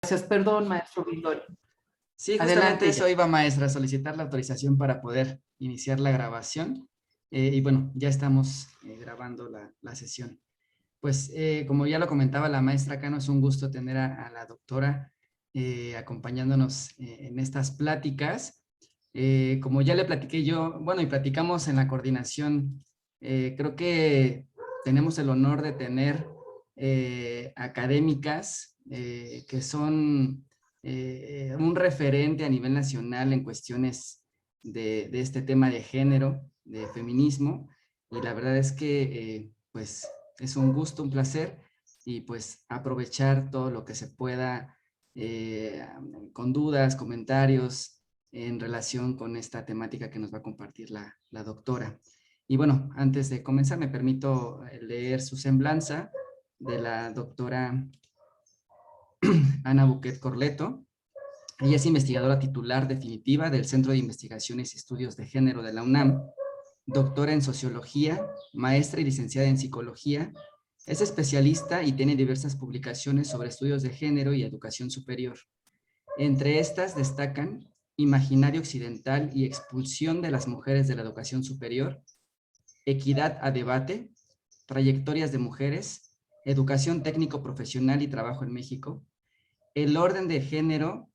Gracias, perdón, maestro Vidori. Sí, justamente Adelante. eso iba, maestra, solicitar la autorización para poder iniciar la grabación. Y bueno, ya estamos grabando la sesión. Pues como ya lo comentaba la maestra Cano, es un gusto tener a la doctora acompañándonos en estas pláticas. Como ya le platiqué yo, bueno, y platicamos en la coordinación, creo que tenemos el honor de tener académicas que son un referente a nivel nacional en cuestiones de este tema de género, de feminismo, y la verdad es que pues es un gusto, un placer, y pues aprovechar todo lo que se pueda con dudas, comentarios en relación con esta temática que nos va a compartir la doctora. Y bueno, antes de comenzar me permito leer su semblanza de la doctora Ana Buquet Corleto. Ella es investigadora titular definitiva del Centro de Investigaciones y Estudios de Género de la UNAM, doctora en sociología, maestra y licenciada en psicología. Es especialista y tiene diversas publicaciones sobre estudios de género y educación superior. Entre estas destacan Imaginario Occidental y Expulsión de las Mujeres de la Educación Superior, Equidad a Debate, Trayectorias de Mujeres, Educación Técnico-Profesional y Trabajo en México, El Orden de Género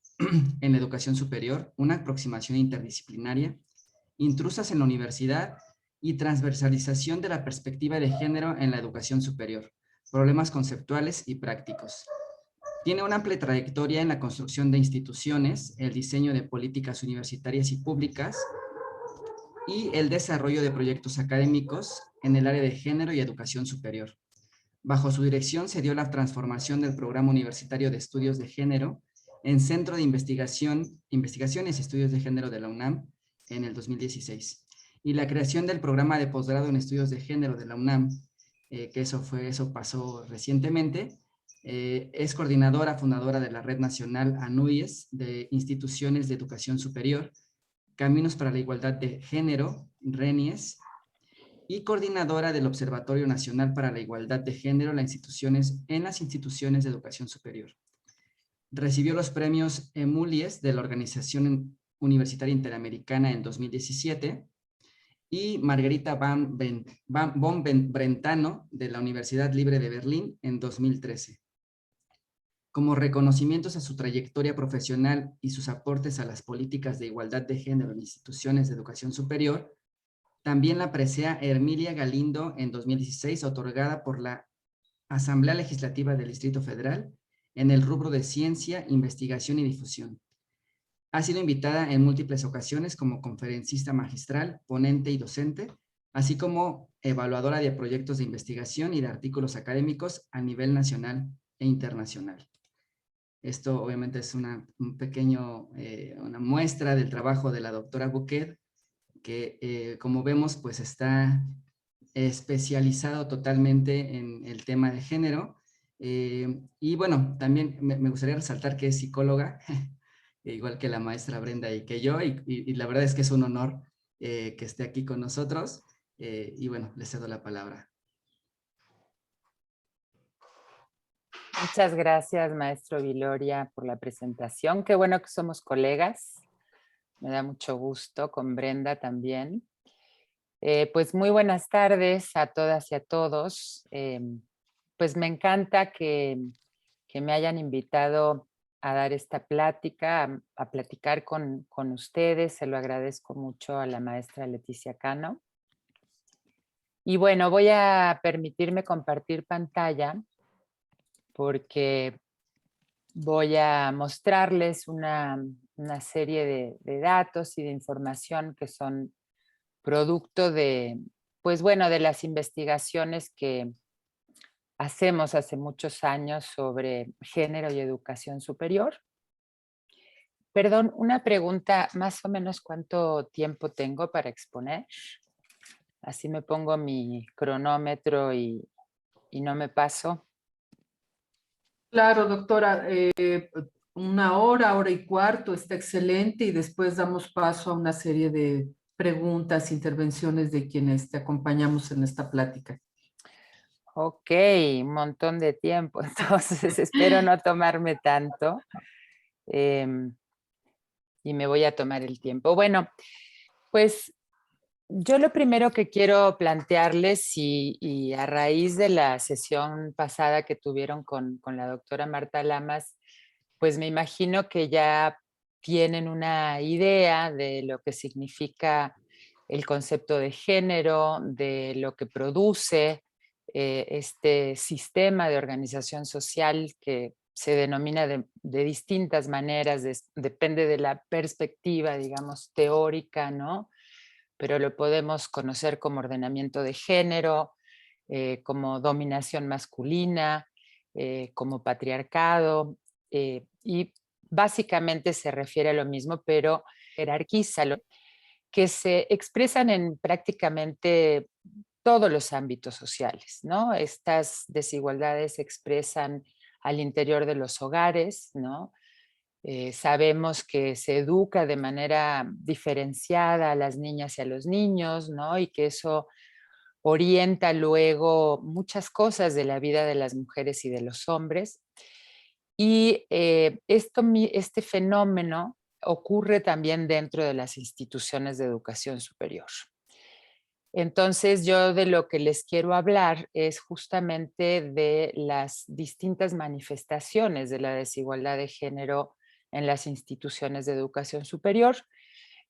en la Educación Superior, una aproximación interdisciplinaria, Intrusas en la Universidad y Transversalización de la Perspectiva de Género en la Educación Superior, Problemas Conceptuales y Prácticos. Tiene una amplia trayectoria en la construcción de instituciones, el diseño de políticas universitarias y públicas y el desarrollo de proyectos académicos en el área de género y educación superior. Bajo su dirección se dio la transformación del Programa Universitario de Estudios de Género en Centro de Investigaciones y Estudios de Género de la UNAM en el 2016 y la creación del Programa de Posgrado en Estudios de Género de la UNAM, que eso pasó recientemente. Es coordinadora, fundadora de la Red Nacional ANUIES de Instituciones de Educación Superior, Caminos para la Igualdad de Género, RENIES, y coordinadora del Observatorio Nacional para la Igualdad de Género en las instituciones de educación superior. Recibió los premios EMULIES de la Organización Universitaria Interamericana en 2017 y Margarita von Brentano de la Universidad Libre de Berlín en 2013. Como reconocimientos a su trayectoria profesional y sus aportes a las políticas de igualdad de género en instituciones de educación superior, también la presea Hermilia Galindo en 2016, otorgada por la Asamblea Legislativa del Distrito Federal en el rubro de Ciencia, Investigación y Difusión. Ha sido invitada en múltiples ocasiones como conferencista magistral, ponente y docente, así como evaluadora de proyectos de investigación y de artículos académicos a nivel nacional e internacional. Esto obviamente es una muestra del trabajo de la doctora Buquet, que como vemos pues está especializado totalmente en el tema de género. Y bueno, también me gustaría resaltar que es psicóloga, igual que la maestra Brenda y que yo, y la verdad es que es un honor que esté aquí con nosotros. Y bueno, le cedo la palabra. Muchas gracias, maestro Viloria, por la presentación. Qué bueno que somos colegas. Me da mucho gusto, con Brenda también. Pues muy buenas tardes a todas y a todos. Pues me encanta que me hayan invitado a dar esta plática, a platicar con ustedes. Se lo agradezco mucho a la maestra Leticia Cano. Y bueno, voy a permitirme compartir pantalla porque voy a mostrarles una serie de datos y de información que son producto de, pues bueno, de las investigaciones que hacemos hace muchos años sobre género y educación superior. Perdón, una pregunta, más o menos ¿cuánto tiempo tengo para exponer? Así me pongo mi cronómetro y no me paso. Claro, doctora, 1 hora, 1 hora y cuarto, está excelente, y después damos paso a una serie de preguntas, intervenciones de quienes te acompañamos en esta plática. Ok, un montón de tiempo, entonces espero no tomarme tanto y me voy a tomar el tiempo. Bueno, pues yo lo primero que quiero plantearles y a raíz de la sesión pasada que tuvieron con la doctora Marta Lamas, pues me imagino que ya tienen una idea de lo que significa el concepto de género, de lo que produce este sistema de organización social que se denomina de distintas maneras, depende de la perspectiva, digamos, teórica, ¿no? Pero lo podemos conocer como ordenamiento de género, como dominación masculina, como patriarcado, y básicamente se refiere a lo mismo, pero jerarquízalo, que se expresan en prácticamente todos los ámbitos sociales, ¿no? Estas desigualdades se expresan al interior de los hogares, ¿no? Sabemos que se educa de manera diferenciada a las niñas y a los niños, ¿no? Y que eso orienta luego muchas cosas de la vida de las mujeres y de los hombres. Y este fenómeno ocurre también dentro de las instituciones de educación superior. Entonces, yo de lo que les quiero hablar es justamente de las distintas manifestaciones de la desigualdad de género en las instituciones de educación superior.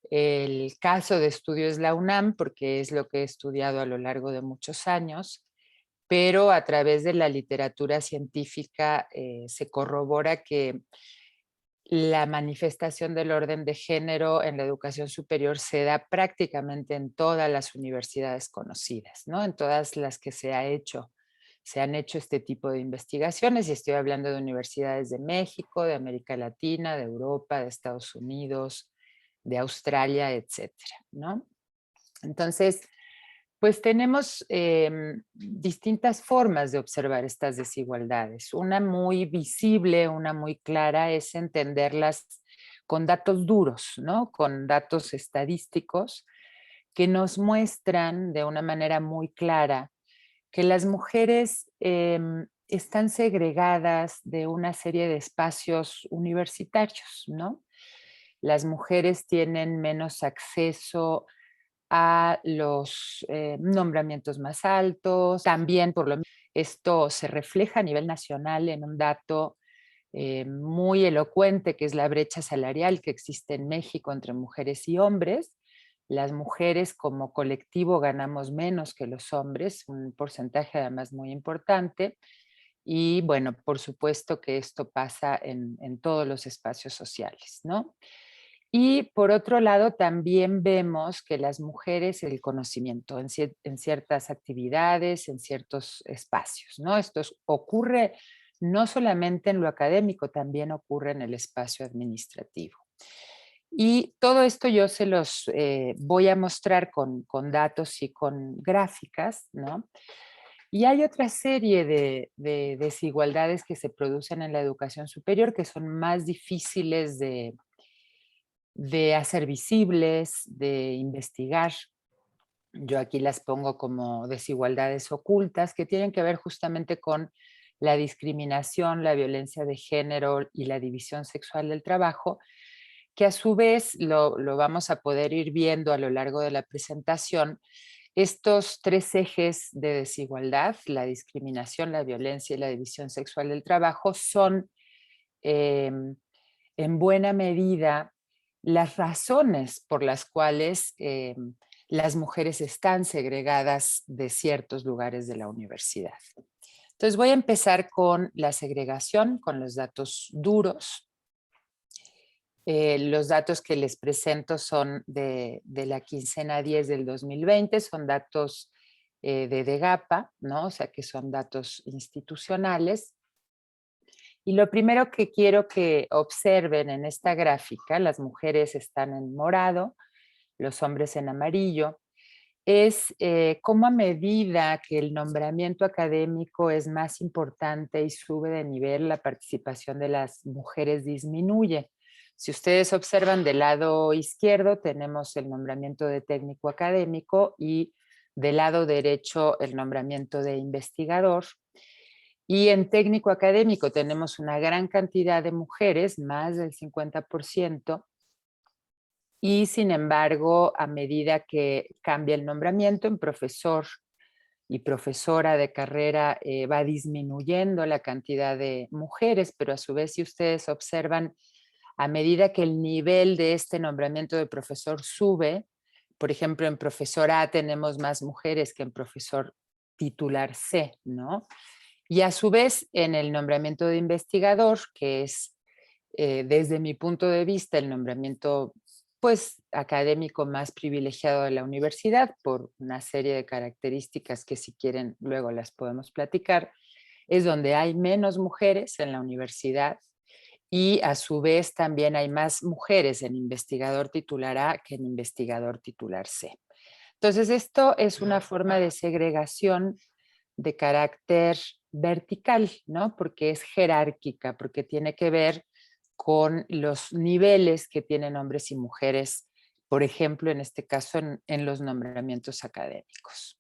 El caso de estudio es la UNAM, porque es lo que he estudiado a lo largo de muchos años, pero a través de la literatura científica se corrobora que la manifestación del orden de género en la educación superior se da prácticamente en todas las universidades conocidas, ¿no? En todas las que se han hecho este tipo de investigaciones, y estoy hablando de universidades de México, de América Latina, de Europa, de Estados Unidos, de Australia, etcétera, ¿no? Entonces, pues tenemos distintas formas de observar estas desigualdades. Una muy visible, una muy clara, es entenderlas con datos duros, ¿no? Con datos estadísticos que nos muestran de una manera muy clara que las mujeres están segregadas de una serie de espacios universitarios, ¿no? Las mujeres tienen menos acceso a los nombramientos más altos. También, por lo mismo, esto se refleja a nivel nacional en un dato muy elocuente, que es la brecha salarial que existe en México entre mujeres y hombres. Las mujeres como colectivo ganamos menos que los hombres, un porcentaje además muy importante. Y bueno, por supuesto que esto pasa en todos los espacios sociales, ¿no? Y por otro lado, también vemos que las mujeres, el conocimiento en ciertas actividades, en ciertos espacios, ¿no? Ocurre no solamente en lo académico, también ocurre en el espacio administrativo. Y todo esto yo se los voy a mostrar con datos y con gráficas, ¿no? Y hay otra serie de desigualdades que se producen en la educación superior que son más difíciles de hacer visibles, de investigar. Yo aquí las pongo como desigualdades ocultas que tienen que ver justamente con la discriminación, la violencia de género y la división sexual del trabajo, que a su vez lo vamos a poder ir viendo a lo largo de la presentación. Estos tres ejes de desigualdad, la discriminación, la violencia y la división sexual del trabajo, son en buena medida las razones por las cuales las mujeres están segregadas de ciertos lugares de la universidad. Entonces voy a empezar con la segregación, con los datos duros. Los datos que les presento son de la quincena 10 del 2020, son datos de DEGAPA, ¿no? O sea que son datos institucionales. Y lo primero que quiero que observen en esta gráfica, las mujeres están en morado, los hombres en amarillo, es cómo a medida que el nombramiento académico es más importante y sube de nivel, la participación de las mujeres disminuye. Si ustedes observan del lado izquierdo, tenemos el nombramiento de técnico académico y Del lado derecho, el nombramiento de investigador. Y en técnico académico tenemos una gran cantidad de mujeres, más del 50%, y sin embargo, a medida que cambia el nombramiento en profesor y profesora de carrera, va disminuyendo la cantidad de mujeres, pero a su vez, si ustedes observan, a medida que el nivel de este nombramiento de profesor sube, por ejemplo, en profesor A tenemos más mujeres que en profesor titular C, ¿no? Y a su vez, en el nombramiento de investigador, que es desde mi punto de vista el nombramiento pues académico más privilegiado de la universidad por una serie de características que si quieren luego las podemos platicar, es donde hay menos mujeres en la universidad y a su vez también hay más mujeres en investigador titular A que en investigador titular C. Entonces esto es una forma de segregación de carácter vertical, ¿no? Porque es jerárquica, porque tiene que ver con los niveles que tienen hombres y mujeres, por ejemplo, en este caso en los nombramientos académicos.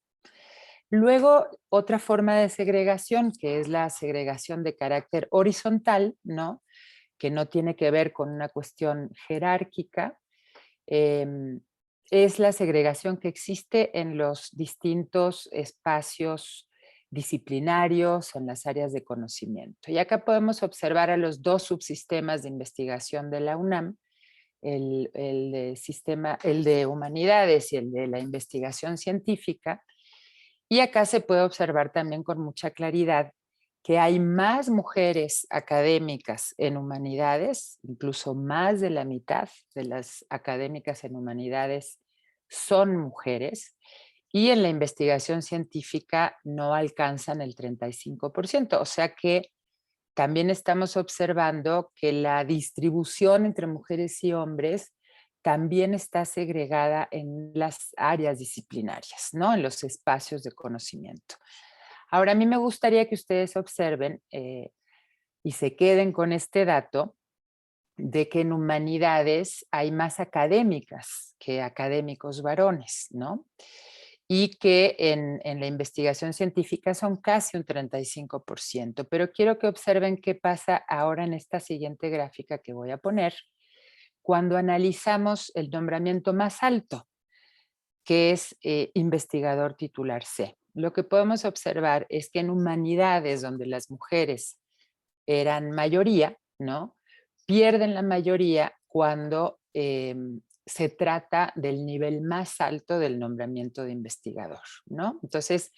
Luego, otra forma de segregación, que es la segregación de carácter horizontal, ¿no? Que no tiene que ver con una cuestión jerárquica, es la segregación que existe en los distintos espacios disciplinarios, en las áreas de conocimiento. Y acá podemos observar a los dos subsistemas de investigación de la UNAM, el de humanidades y el de la investigación científica. Y acá se puede observar también con mucha claridad que hay más mujeres académicas en humanidades, incluso más de la mitad de las académicas en humanidades son mujeres, y en la investigación científica no alcanzan el 35%. O sea que también estamos observando que la distribución entre mujeres y hombres también está segregada en las áreas disciplinarias, ¿no? En los espacios de conocimiento. Ahora, a mí me gustaría que ustedes observen y se queden con este dato de que en humanidades hay más académicas que académicos varones, ¿no? Y que en la investigación científica son casi un 35%. Pero quiero que observen qué pasa ahora en esta siguiente gráfica que voy a poner, cuando analizamos el nombramiento más alto, que es investigador titular C. Lo que podemos observar es que en humanidades donde las mujeres eran mayoría, ¿no? Pierden la mayoría cuando se trata del nivel más alto del nombramiento de investigador, ¿no? Entonces,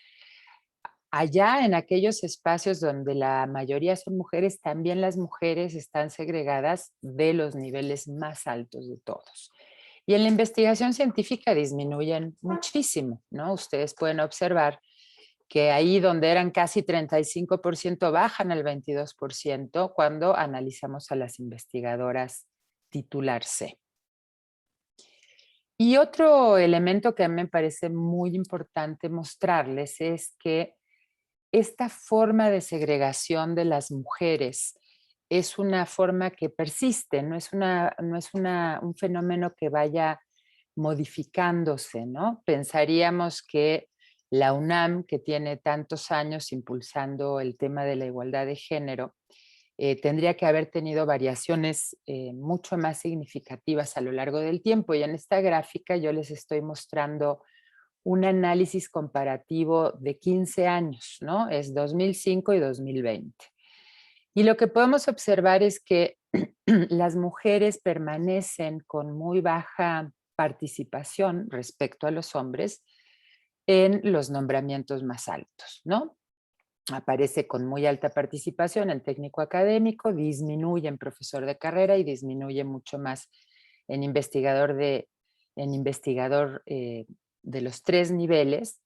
allá en aquellos espacios donde la mayoría son mujeres, también las mujeres están segregadas de los niveles más altos de todos. Y en la investigación científica disminuyen muchísimo, ¿no? Ustedes pueden observar que ahí donde eran casi 35% bajan al 22% cuando analizamos a las investigadoras titular C. Y otro elemento que a mí me parece muy importante mostrarles es que esta forma de segregación de las mujeres es una forma que persiste, no es un fenómeno que vaya modificándose, ¿no? Pensaríamos que la UNAM, que tiene tantos años impulsando el tema de la igualdad de género, tendría que haber tenido variaciones mucho más significativas a lo largo del tiempo. Y en esta gráfica yo les estoy mostrando un análisis comparativo de 15 años, ¿no? Es 2005 y 2020. Y lo que podemos observar es que las mujeres permanecen con muy baja participación respecto a los hombres en los nombramientos más altos, ¿no? Aparece con muy alta participación en técnico académico, disminuye en profesor de carrera y disminuye mucho más en investigador de los 3 niveles.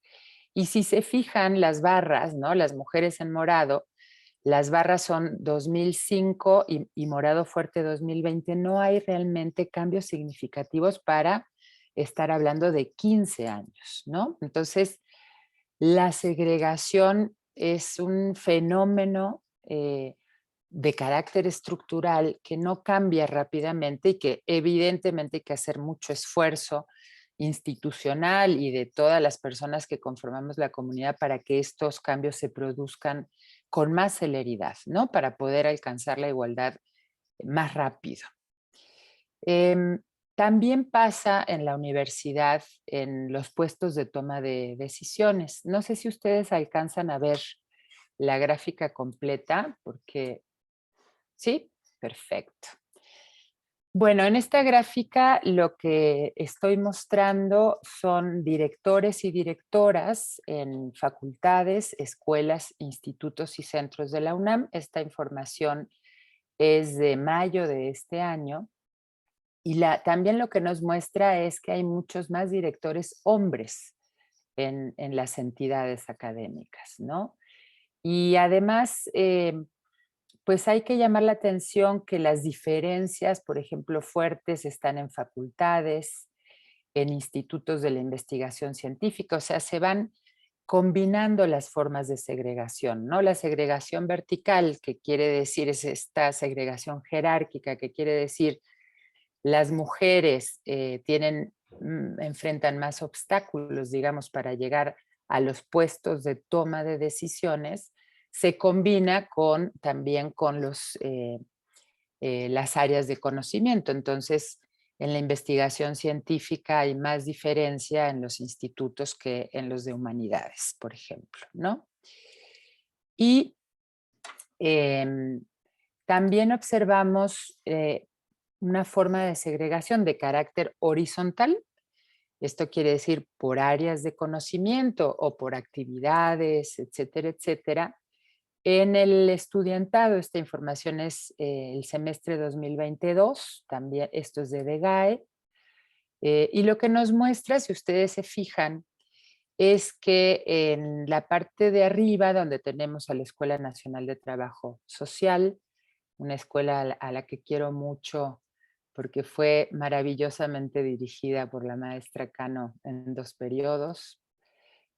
Y si se fijan las barras, ¿no? Las mujeres en morado, las barras son 2005 y morado fuerte 2020. No hay realmente cambios significativos para estar hablando de 15 años, ¿no? Entonces, la segregación es un fenómeno de carácter estructural que no cambia rápidamente y que evidentemente hay que hacer mucho esfuerzo institucional y de todas las personas que conformamos la comunidad para que estos cambios se produzcan con más celeridad, ¿no? Para poder alcanzar la igualdad más rápido. También pasa en la universidad, en los puestos de toma de decisiones. No sé si ustedes alcanzan a ver la gráfica completa, porque sí, perfecto. Bueno, en esta gráfica lo que estoy mostrando son directores y directoras en facultades, escuelas, institutos y centros de la UNAM. Esta información es de mayo de este año. Y también lo que nos muestra es que hay muchos más directores hombres en las entidades académicas, ¿no? Y además, pues hay que llamar la atención que las diferencias, por ejemplo, fuertes están en facultades, en institutos de la investigación científica, o sea, se van combinando las formas de segregación, ¿no? La segregación vertical, que quiere decir, es esta segregación jerárquica, que quiere decir las mujeres enfrentan más obstáculos, digamos, para llegar a los puestos de toma de decisiones, se combina también con las áreas de conocimiento. Entonces, en la investigación científica hay más diferencia en los institutos que en los de humanidades, por ejemplo, ¿no? Y también observamos una forma de segregación de carácter horizontal. Esto quiere decir por áreas de conocimiento o por actividades, etcétera, etcétera. En el estudiantado, esta información es el semestre 2022, también esto es de DEGAE, y lo que nos muestra, si ustedes se fijan, es que en la parte de arriba, donde tenemos a la Escuela Nacional de Trabajo Social, una escuela a la que quiero mucho porque fue maravillosamente dirigida por la maestra Cano en 2 periodos,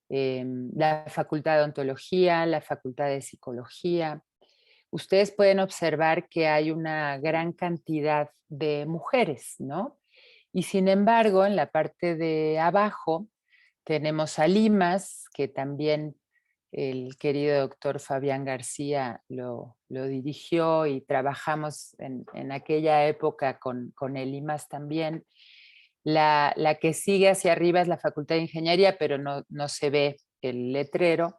la Facultad de Ontología, la Facultad de Psicología. Ustedes pueden observar que hay una gran cantidad de mujeres, ¿no? Y sin embargo, en la parte de abajo tenemos a Limas, que también el querido doctor Fabián García lo dirigió y trabajamos en aquella época con el Limas también. La que sigue hacia arriba es la Facultad de Ingeniería, pero no se ve el letrero.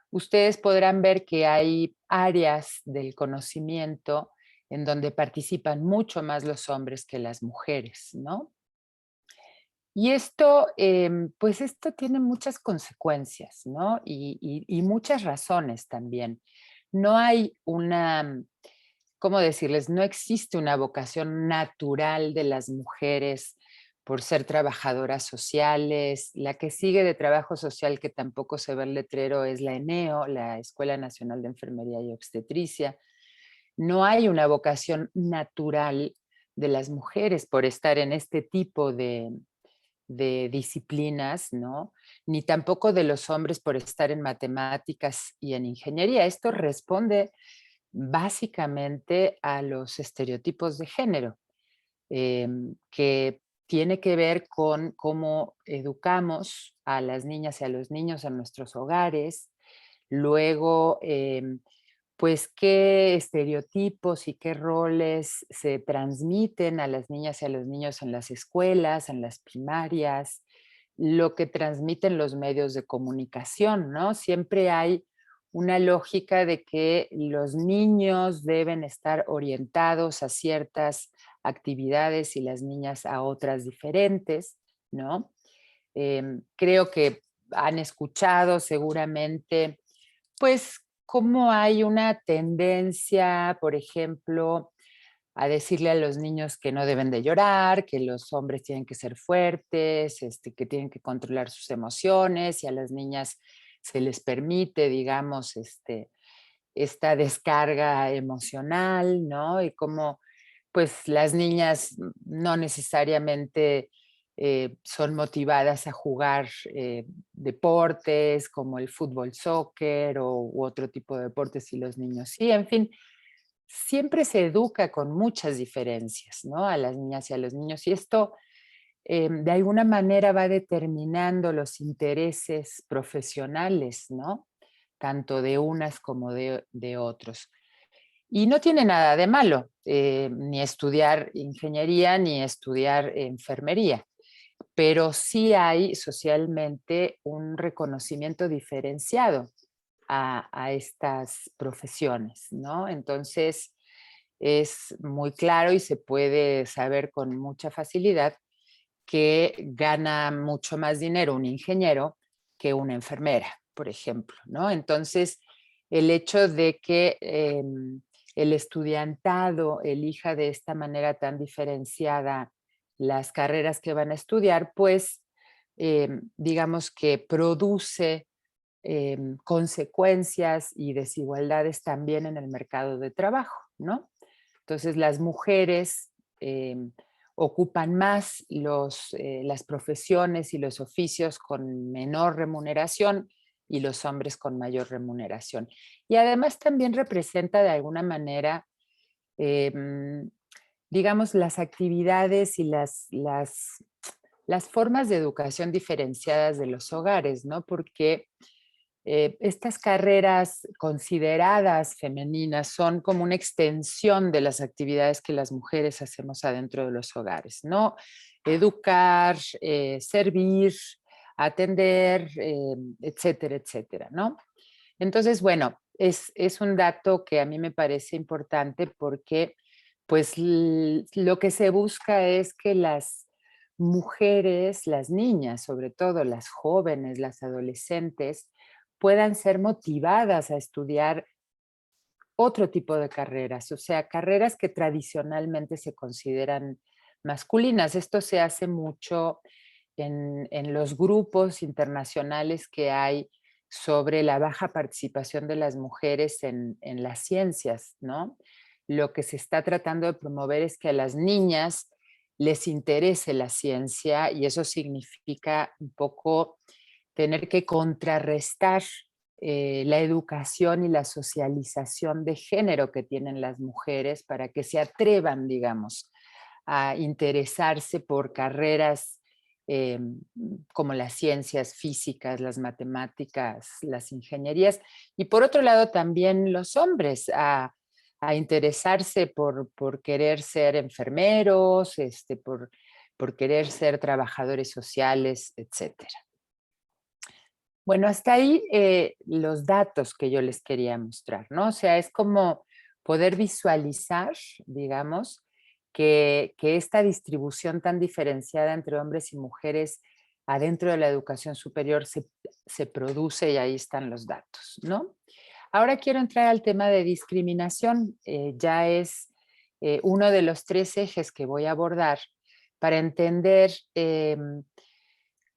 Ustedes podrán ver que hay áreas del conocimiento en donde participan mucho más los hombres que las mujeres, ¿no? Y esto, pues esto tiene muchas consecuencias, ¿no? Y muchas razones también. No hay ¿cómo decirles? No existe una vocación natural de las mujeres por ser trabajadoras sociales. La que sigue de trabajo social, que tampoco se ve el letrero, es la ENEO, la Escuela Nacional de Enfermería y Obstetricia. No hay una vocación natural de las mujeres por estar en este tipo de disciplinas, ¿no? Ni tampoco de los hombres por estar en matemáticas y en ingeniería. Esto responde básicamente a los estereotipos de género, que tiene que ver con cómo educamos a las niñas y a los niños en nuestros hogares, luego pues qué estereotipos y qué roles se transmiten a las niñas y a los niños en las escuelas, en las primarias, lo que transmiten los medios de comunicación, ¿no? Siempre hay una lógica de que los niños deben estar orientados a ciertas actividades y las niñas a otras diferentes, ¿no? Creo que han escuchado seguramente, pues, cómo hay una tendencia, por ejemplo, a decirle a los niños que no deben de llorar, que los hombres tienen que ser fuertes, que tienen que controlar sus emociones, y a las niñas se les permite, digamos, esta descarga emocional, ¿no? Y cómo, pues, las niñas no necesariamente son motivadas a jugar deportes como el fútbol, soccer u otro tipo de deportes y los niños sí, en fin, siempre se educa con muchas diferencias, ¿no? A las niñas y a los niños y esto de alguna manera va determinando los intereses profesionales, ¿no? Tanto de unas como de otros. Y no tiene nada de malo, ni estudiar ingeniería ni estudiar enfermería, pero sí hay socialmente un reconocimiento diferenciado a estas profesiones, ¿no? Entonces, es muy claro y se puede saber con mucha facilidad que gana mucho más dinero un ingeniero que una enfermera, por ejemplo, ¿no? Entonces, el hecho de que el estudiantado elija de esta manera tan diferenciada las carreras que van a estudiar, pues digamos que produce consecuencias y desigualdades también en el mercado de trabajo, ¿no? Entonces las mujeres ocupan más las profesiones y los oficios con menor remuneración y los hombres con mayor remuneración. Y además también representa de alguna manera, digamos, las actividades y las formas de educación diferenciadas de los hogares, ¿no? Porque estas carreras consideradas femeninas son como una extensión de las actividades que las mujeres hacemos adentro de los hogares, ¿no? Educar, servir, atender, etcétera, etcétera, ¿no? Entonces, bueno, es un dato que a mí me parece importante porque pues lo que se busca es que las mujeres, las niñas, sobre todo las jóvenes, las adolescentes, puedan ser motivadas a estudiar otro tipo de carreras, o sea, carreras que tradicionalmente se consideran masculinas. Esto se hace mucho en los grupos internacionales que hay sobre la baja participación de las mujeres en las ciencias, ¿no? Lo que se está tratando de promover es que a las niñas les interese la ciencia y eso significa un poco tener que contrarrestar la educación y la socialización de género que tienen las mujeres para que se atrevan, digamos, a interesarse por carreras como las ciencias físicas, las matemáticas, las ingenierías, y por otro lado también los hombres a interesarse por querer ser enfermeros, por querer ser trabajadores sociales, etcétera. Bueno, hasta ahí los datos que yo les quería mostrar, ¿no? O sea, es como poder visualizar, digamos, que esta distribución tan diferenciada entre hombres y mujeres adentro de la educación superior se produce y ahí están los datos, ¿no? Ahora quiero entrar al tema de discriminación. Ya es uno de los 3 ejes que voy a abordar para entender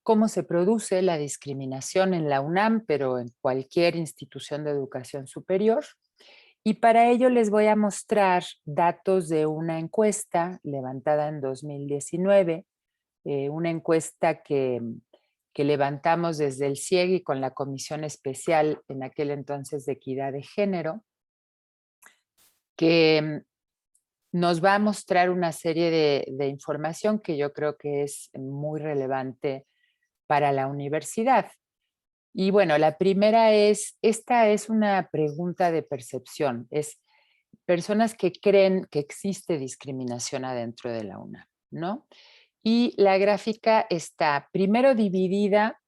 cómo se produce la discriminación en la UNAM, pero en cualquier institución de educación superior. Y para ello les voy a mostrar datos de una encuesta levantada en 2019, una encuesta que levantamos desde el CIEG y con la Comisión Especial en aquel entonces de Equidad de Género, que nos va a mostrar una serie de información que yo creo que es muy relevante para la universidad. Y bueno, la primera esta es una pregunta de percepción, es personas que creen que existe discriminación adentro de la UNAM, ¿no? Y la gráfica está primero dividida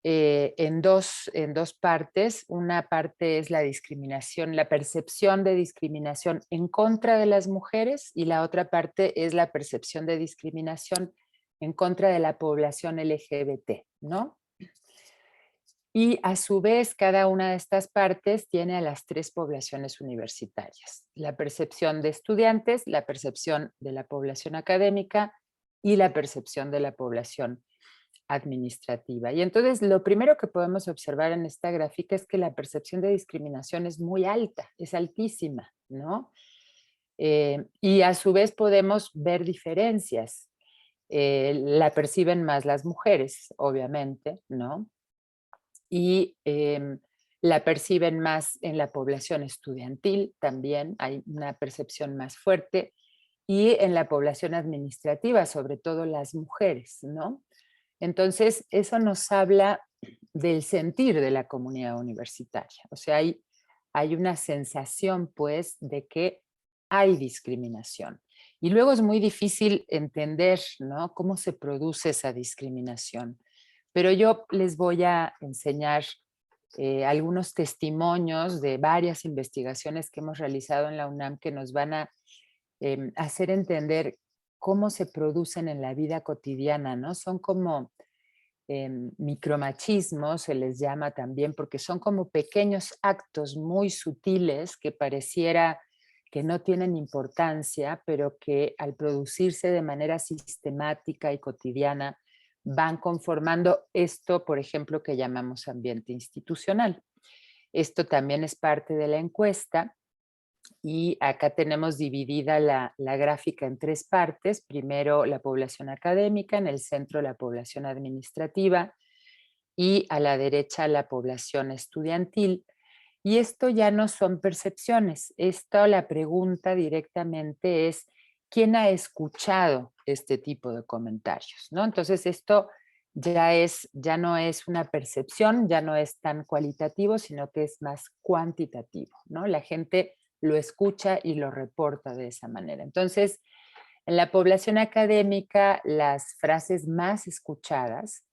en dos partes. Una parte es la discriminación, la percepción de discriminación en contra de las mujeres y la otra parte es la percepción de discriminación en contra de la población LGBT, ¿no? Y a su vez, cada una de estas partes tiene a las 3 poblaciones universitarias. La percepción de estudiantes, la percepción de la población académica y la percepción de la población administrativa. Y entonces lo primero que podemos observar en esta gráfica es que la percepción de discriminación es muy alta, es altísima, ¿no? Y a su vez podemos ver diferencias. La perciben más las mujeres, obviamente, ¿no? Y la perciben más en la población estudiantil también, hay una percepción más fuerte y en la población administrativa, sobre todo las mujeres, ¿no? Entonces, eso nos habla del sentir de la comunidad universitaria. O sea, hay una sensación, pues, de que hay discriminación. Y luego es muy difícil entender, ¿no?, cómo se produce esa discriminación. Pero yo les voy a enseñar algunos testimonios de varias investigaciones que hemos realizado en la UNAM que nos van a hacer entender cómo se producen en la vida cotidiana, ¿no? Son como micromachismos, se les llama también, porque son como pequeños actos muy sutiles que pareciera que no tienen importancia, pero que al producirse de manera sistemática y cotidiana van conformando esto, por ejemplo, que llamamos ambiente institucional. Esto también es parte de la encuesta. Y acá tenemos dividida la gráfica en 3 partes. Primero la población académica, en el centro la población administrativa y a la derecha la población estudiantil. Y esto ya no son percepciones. Esto, la pregunta directamente es, ¿quién ha escuchado este tipo de comentarios?, ¿no? Entonces esto ya no es una percepción, ya no es tan cualitativo, sino que es más cuantitativo, ¿no? La gente lo escucha y lo reporta de esa manera. Entonces, en la población académica, las frases más escuchadas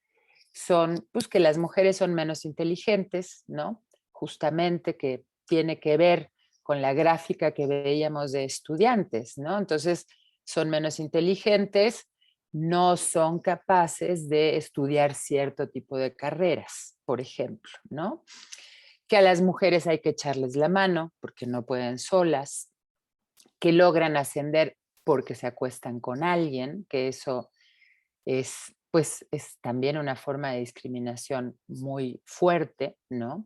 son, pues, que las mujeres son menos inteligentes, ¿no? Justamente, que tiene que ver con la gráfica que veíamos de estudiantes, ¿no? Entonces, son menos inteligentes, no son capaces de estudiar cierto tipo de carreras, por ejemplo, ¿no? Que a las mujeres hay que echarles la mano porque no pueden solas, que logran ascender porque se acuestan con alguien, que eso es, pues, es también una forma de discriminación muy fuerte, ¿no?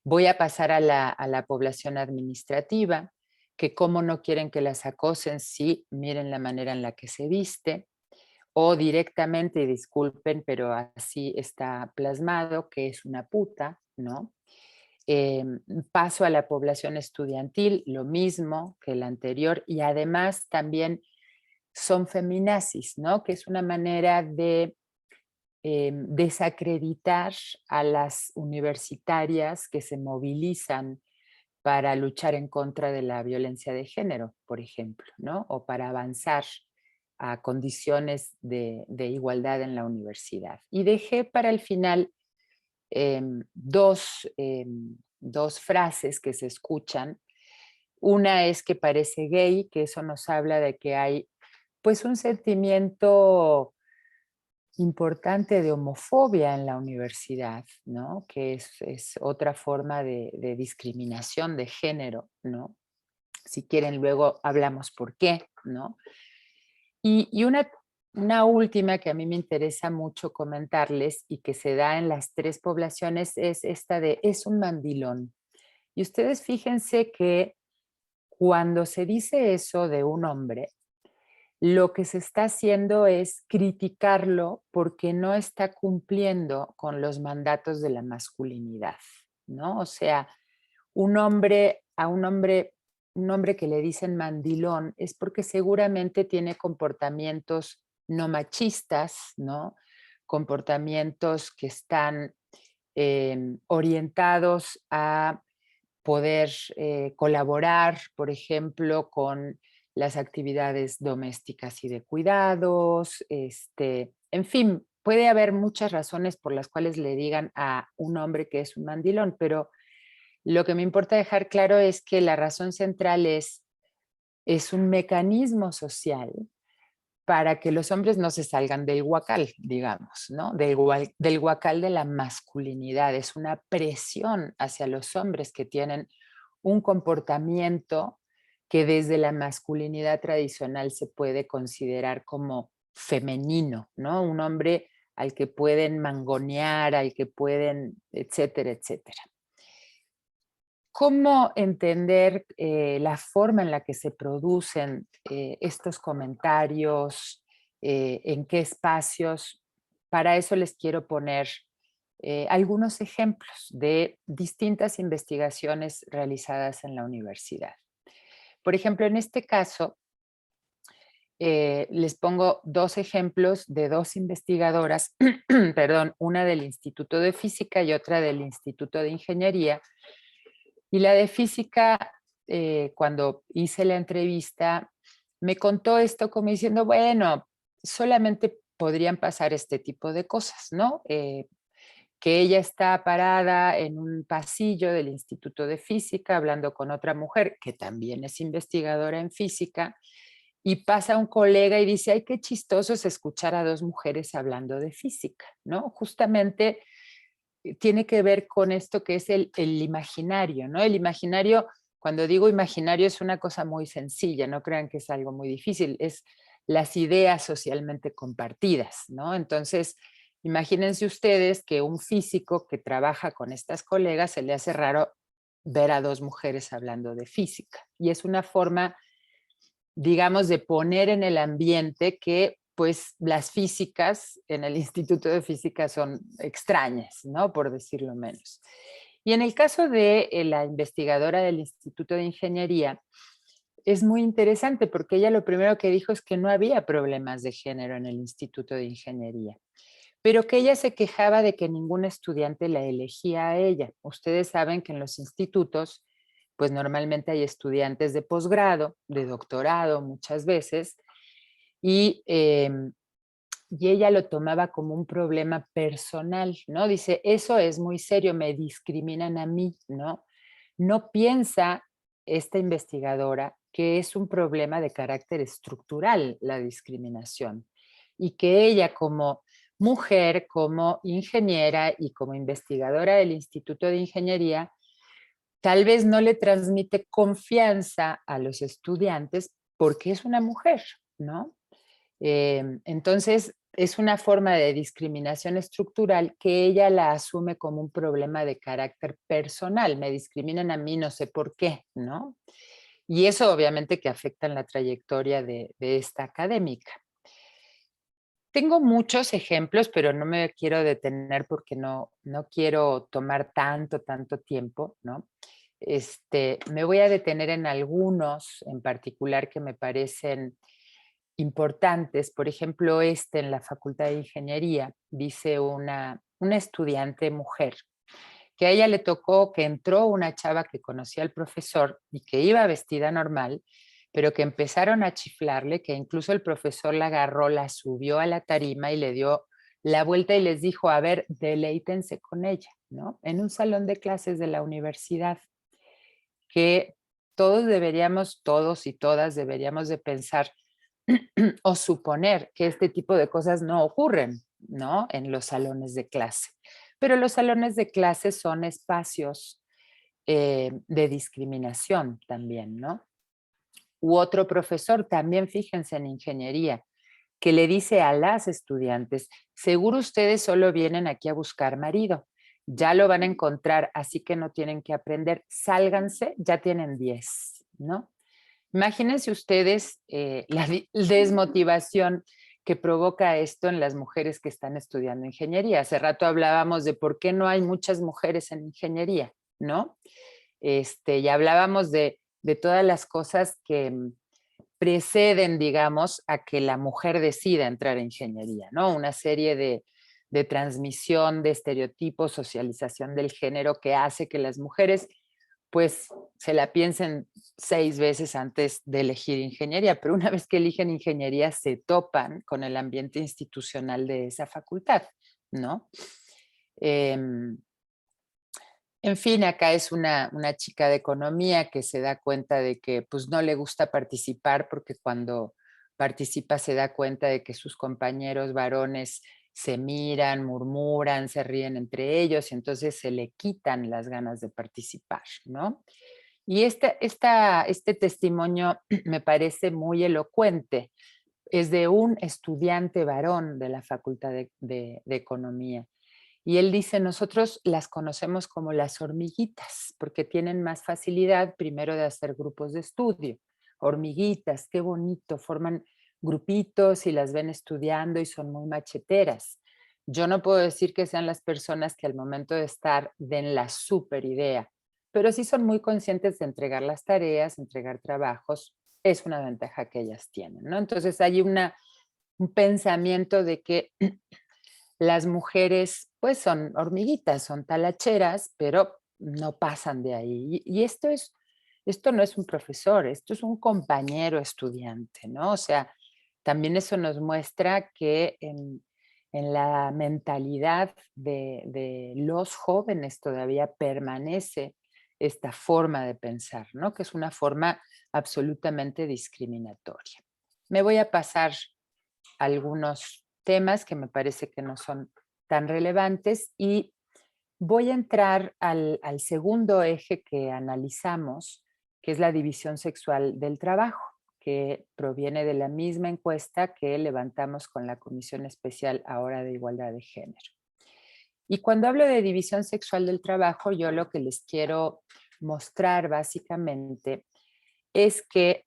Voy a pasar a la población administrativa, que cómo no quieren que las acosen si miren la manera en la que se viste, o directamente, y disculpen, pero así está plasmado, que es una puta, ¿no? Paso a la población estudiantil, lo mismo que el anterior, y además también son feminazis, ¿no? Que es una manera de desacreditar a las universitarias que se movilizan para luchar en contra de la violencia de género, por ejemplo, ¿no? O para avanzar a condiciones de igualdad en la universidad. Y dejé para el final dos frases que se escuchan. Una es que parece gay, que eso nos habla de que hay, pues, un sentimiento importante de homofobia en la universidad, ¿no? Que es otra forma de discriminación de género, ¿no? Si quieren, luego hablamos por qué, ¿no? Y una última que a mí me interesa mucho comentarles y que se da en las 3 poblaciones es esta de es un mandilón. Y ustedes fíjense que cuando se dice eso de un hombre, lo que se está haciendo es criticarlo porque no está cumpliendo con los mandatos de la masculinidad, ¿no? O sea, un hombre que le dicen mandilón es porque seguramente tiene comportamientos no machistas, ¿no? Comportamientos que están orientados a poder colaborar, por ejemplo, con las actividades domésticas y de cuidados, en fin, puede haber muchas razones por las cuales le digan a un hombre que es un mandilón, pero lo que me importa dejar claro es que la razón central es un mecanismo social para que los hombres no se salgan del huacal, digamos, ¿no? Del huacal de la masculinidad. Es una presión hacia los hombres que tienen un comportamiento que desde la masculinidad tradicional se puede considerar como femenino, ¿no? Un hombre al que pueden mangonear, al que pueden, etcétera, etcétera. ¿Cómo entender la forma en la que se producen estos comentarios? ¿En qué espacios? Para eso les quiero poner algunos ejemplos de distintas investigaciones realizadas en la universidad. Por ejemplo, en este caso, les pongo 2 ejemplos de 2 investigadoras, perdón, una del Instituto de Física y otra del Instituto de Ingeniería. Y la de Física, cuando hice la entrevista, me contó esto como diciendo, bueno, solamente podrían pasar este tipo de cosas, ¿no? Que ella está parada en un pasillo del Instituto de Física hablando con otra mujer que también es investigadora en física y pasa un colega y dice, ay, qué chistoso es escuchar a 2 mujeres hablando de física, ¿no? Justamente tiene que ver con esto que es el imaginario, ¿no? El imaginario, cuando digo imaginario, es una cosa muy sencilla, no crean que es algo muy difícil, es las ideas socialmente compartidas, ¿no? Entonces, imagínense ustedes que un físico que trabaja con estas colegas se le hace raro ver a 2 mujeres hablando de física. Y es una forma, digamos, de poner en el ambiente que pues las físicas en el Instituto de Física son extrañas, ¿no? Por decirlo menos. Y en el caso de la investigadora del Instituto de Ingeniería, es muy interesante porque ella lo primero que dijo es que no había problemas de género en el Instituto de Ingeniería, pero que ella se quejaba de que ningún estudiante la elegía a ella. Ustedes saben que en los institutos, pues normalmente hay estudiantes de posgrado, de doctorado muchas veces, y, y ella lo tomaba como un problema personal, ¿no? Dice, eso es muy serio, me discriminan a mí, ¿no? No piensa esta investigadora que es un problema de carácter estructural la discriminación y que ella como mujer, como ingeniera y como investigadora del Instituto de Ingeniería, tal vez no le transmite confianza a los estudiantes porque es una mujer, ¿no? Entonces, es una forma de discriminación estructural que ella la asume como un problema de carácter personal. Me discriminan a mí, no sé por qué, ¿no? Y eso obviamente que afecta en la trayectoria de esta académica. Tengo muchos ejemplos, pero no me quiero detener porque no quiero tomar tanto tiempo, ¿no? Me voy a detener en algunos en particular que me parecen importantes. Por ejemplo, en la Facultad de Ingeniería, dice una estudiante mujer, que a ella le tocó que entró una chava que conocía al profesor y que iba vestida normal, pero que empezaron a chiflarle, que incluso el profesor la agarró, la subió a la tarima y le dio la vuelta y les dijo, a ver, deleítense con ella, ¿no? En un salón de clases de la universidad, que todos y todas deberíamos de pensar o suponer que este tipo de cosas no ocurren, ¿no? En los salones de clase. Pero los salones de clase son espacios de discriminación también, ¿no? U otro profesor, también fíjense en ingeniería, que le dice a las estudiantes, seguro ustedes solo vienen aquí a buscar marido, ya lo van a encontrar, así que no tienen que aprender, sálganse, ya tienen 10, ¿no? Imagínense ustedes la desmotivación que provoca esto en las mujeres que están estudiando ingeniería. Hace rato hablábamos de por qué no hay muchas mujeres en ingeniería, ¿no? Y hablábamos de todas las cosas que preceden, digamos, a que la mujer decida entrar en ingeniería, ¿no? Una serie de transmisión de estereotipos, socialización del género que hace que las mujeres pues se la piensen 6 veces antes de elegir ingeniería, pero una vez que eligen ingeniería se topan con el ambiente institucional de esa facultad, ¿no? En fin, acá es una chica de economía que se da cuenta de que pues no le gusta participar porque cuando participa se da cuenta de que sus compañeros varones se miran, murmuran, se ríen entre ellos y entonces se le quitan las ganas de participar, ¿no? Y este testimonio me parece muy elocuente. Es de un estudiante varón de la Facultad de Economía. Y él dice, nosotros las conocemos como las hormiguitas, porque tienen más facilidad primero de hacer grupos de estudio. Hormiguitas, qué bonito, forman grupitos y las ven estudiando y son muy macheteras. Yo no puedo decir que sean las personas que al momento de estar den la super idea, pero sí son muy conscientes de entregar las tareas, entregar trabajos, es una ventaja que ellas tienen, ¿no? Entonces hay un pensamiento de que las mujeres pues son hormiguitas, son talacheras, pero no pasan de ahí. Y esto no es un profesor, esto es un compañero estudiante, ¿no? O sea, también eso nos muestra que en la mentalidad de los jóvenes todavía permanece esta forma de pensar, ¿no? Que es una forma absolutamente discriminatoria. Me voy a pasar algunos temas que me parece que no son tan relevantes y voy a entrar al segundo eje que analizamos, que es la división sexual del trabajo, que proviene de la misma encuesta que levantamos con la Comisión Especial ahora de Igualdad de Género. Y cuando hablo de división sexual del trabajo, yo lo que les quiero mostrar básicamente es que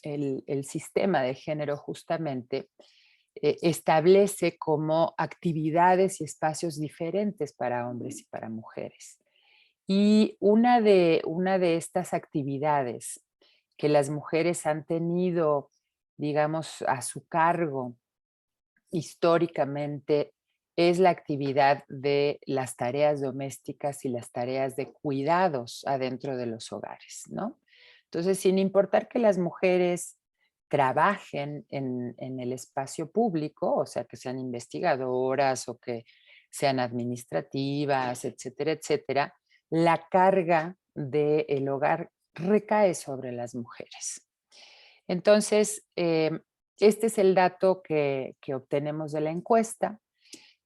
el sistema de género justamente establece como actividades y espacios diferentes para hombres y para mujeres. Y una de estas actividades que las mujeres han tenido, digamos, a su cargo históricamente es la actividad de las tareas domésticas y las tareas de cuidados adentro de los hogares, ¿no? Entonces, sin importar que las mujeres trabajen en el espacio público, o sea, que sean investigadoras o que sean administrativas, etcétera, etcétera, la carga del hogar recae sobre las mujeres. Entonces, este es el dato que obtenemos de la encuesta,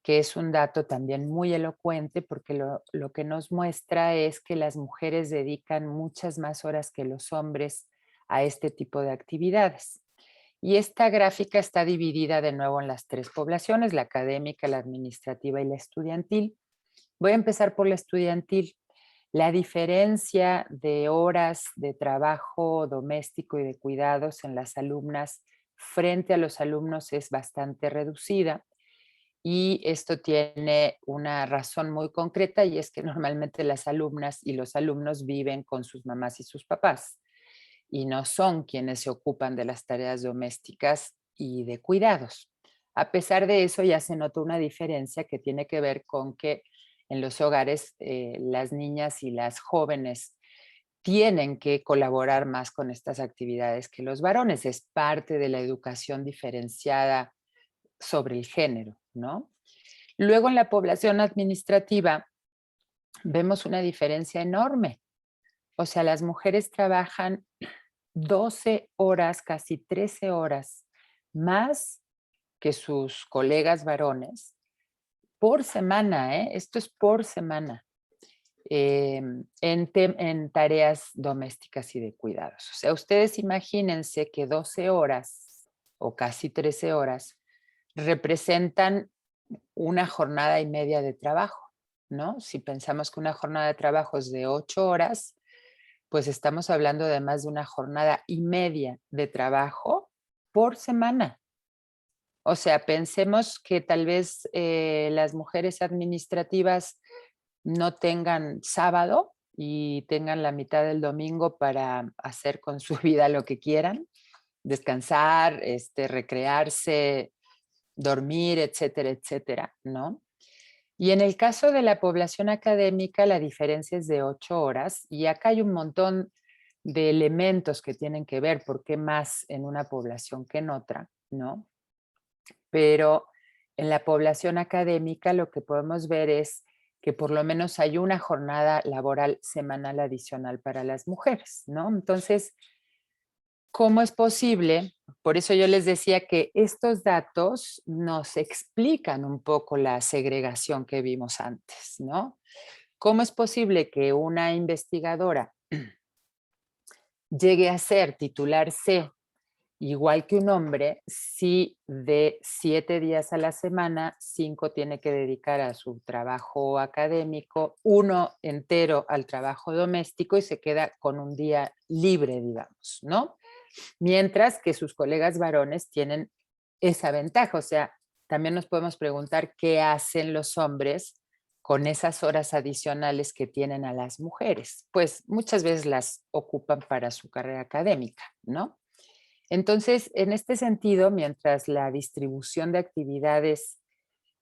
que es un dato también muy elocuente porque lo que nos muestra es que las mujeres dedican muchas más horas que los hombres a este tipo de actividades. Y esta gráfica está dividida de nuevo en las tres poblaciones, la académica, la administrativa y la estudiantil. Voy a empezar por la estudiantil. La diferencia de horas de trabajo doméstico y de cuidados en las alumnas frente a los alumnos es bastante reducida. Y esto tiene una razón muy concreta y es que normalmente las alumnas y los alumnos viven con sus mamás y sus papás y no son quienes se ocupan de las tareas domésticas y de cuidados. A pesar de eso, ya se nota una diferencia que tiene que ver con que en los hogares las niñas y las jóvenes tienen que colaborar más con estas actividades que los varones. Es parte de la educación diferenciada sobre el género, ¿no? Luego en la población administrativa vemos una diferencia enorme. O sea, las mujeres trabajan 12 horas, casi 13 horas más que sus colegas varones por semana, ¿eh? Esto es por semana, en tareas domésticas y de cuidados. O sea, ustedes imagínense que 12 horas o casi 13 horas representan una jornada y media de trabajo, ¿no? Si pensamos que una jornada de trabajo es de 8 horas, pues estamos hablando de más de una jornada y media de trabajo por semana. O sea, pensemos que tal vez las mujeres administrativas no tengan sábado y tengan la mitad del domingo para hacer con su vida lo que quieran, descansar, recrearse, dormir, etcétera, etcétera, ¿no? Y en el caso de la población académica, la diferencia es de 8 horas y acá hay un montón de elementos que tienen que ver por qué más en una población que en otra, ¿no? Pero en la población académica lo que podemos ver es que por lo menos hay una jornada laboral semanal adicional para las mujeres, ¿no? Entonces, ¿cómo es posible? Por eso yo les decía que estos datos nos explican un poco la segregación que vimos antes, ¿no? ¿Cómo es posible que una investigadora llegue a ser titular C igual que un hombre si de 7 días a la semana, 5 tiene que dedicar a su trabajo académico, 1 entero al trabajo doméstico y se queda con un día libre, digamos, ¿no? Mientras que sus colegas varones tienen esa ventaja. O sea, también nos podemos preguntar qué hacen los hombres con esas horas adicionales que tienen a las mujeres, pues muchas veces las ocupan para su carrera académica, ¿no? Entonces, en este sentido, mientras la distribución de actividades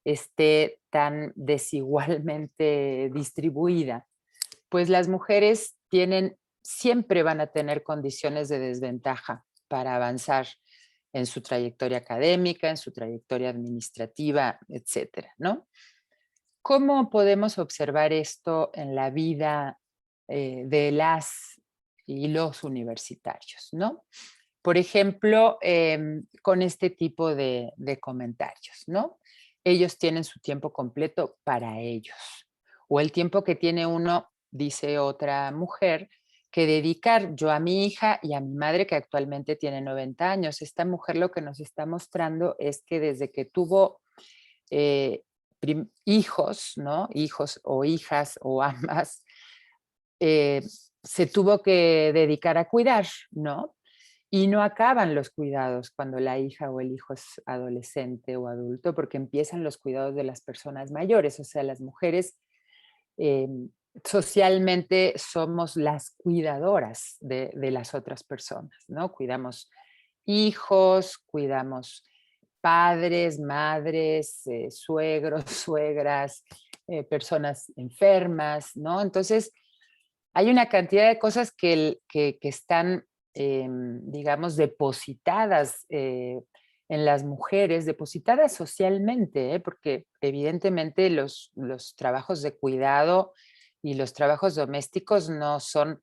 esté tan desigualmente distribuida, pues las mujeres siempre van a tener condiciones de desventaja para avanzar en su trayectoria académica, en su trayectoria administrativa, etcétera, ¿no? ¿Cómo podemos observar esto en la vida de las y los universitarios, ¿no? Por ejemplo, con este tipo de comentarios, ¿no? Ellos tienen su tiempo completo para ellos. O el tiempo que tiene uno, dice otra mujer, que dedicar yo a mi hija y a mi madre, que actualmente tiene 90 años. Esta mujer lo que nos está mostrando es que desde que tuvo hijos, ¿no? Hijos o hijas o ambas, se tuvo que dedicar a cuidar, ¿no? Y no acaban los cuidados cuando la hija o el hijo es adolescente o adulto, porque empiezan los cuidados de las personas mayores, o sea, las mujeres eh, socialmente somos las cuidadoras de las otras personas, ¿no? Cuidamos hijos, cuidamos padres, madres, suegros, suegras, personas enfermas, ¿no? Entonces, hay una cantidad de cosas que están, digamos, depositadas en las mujeres, depositadas socialmente, porque evidentemente los trabajos de cuidado y los trabajos domésticos no son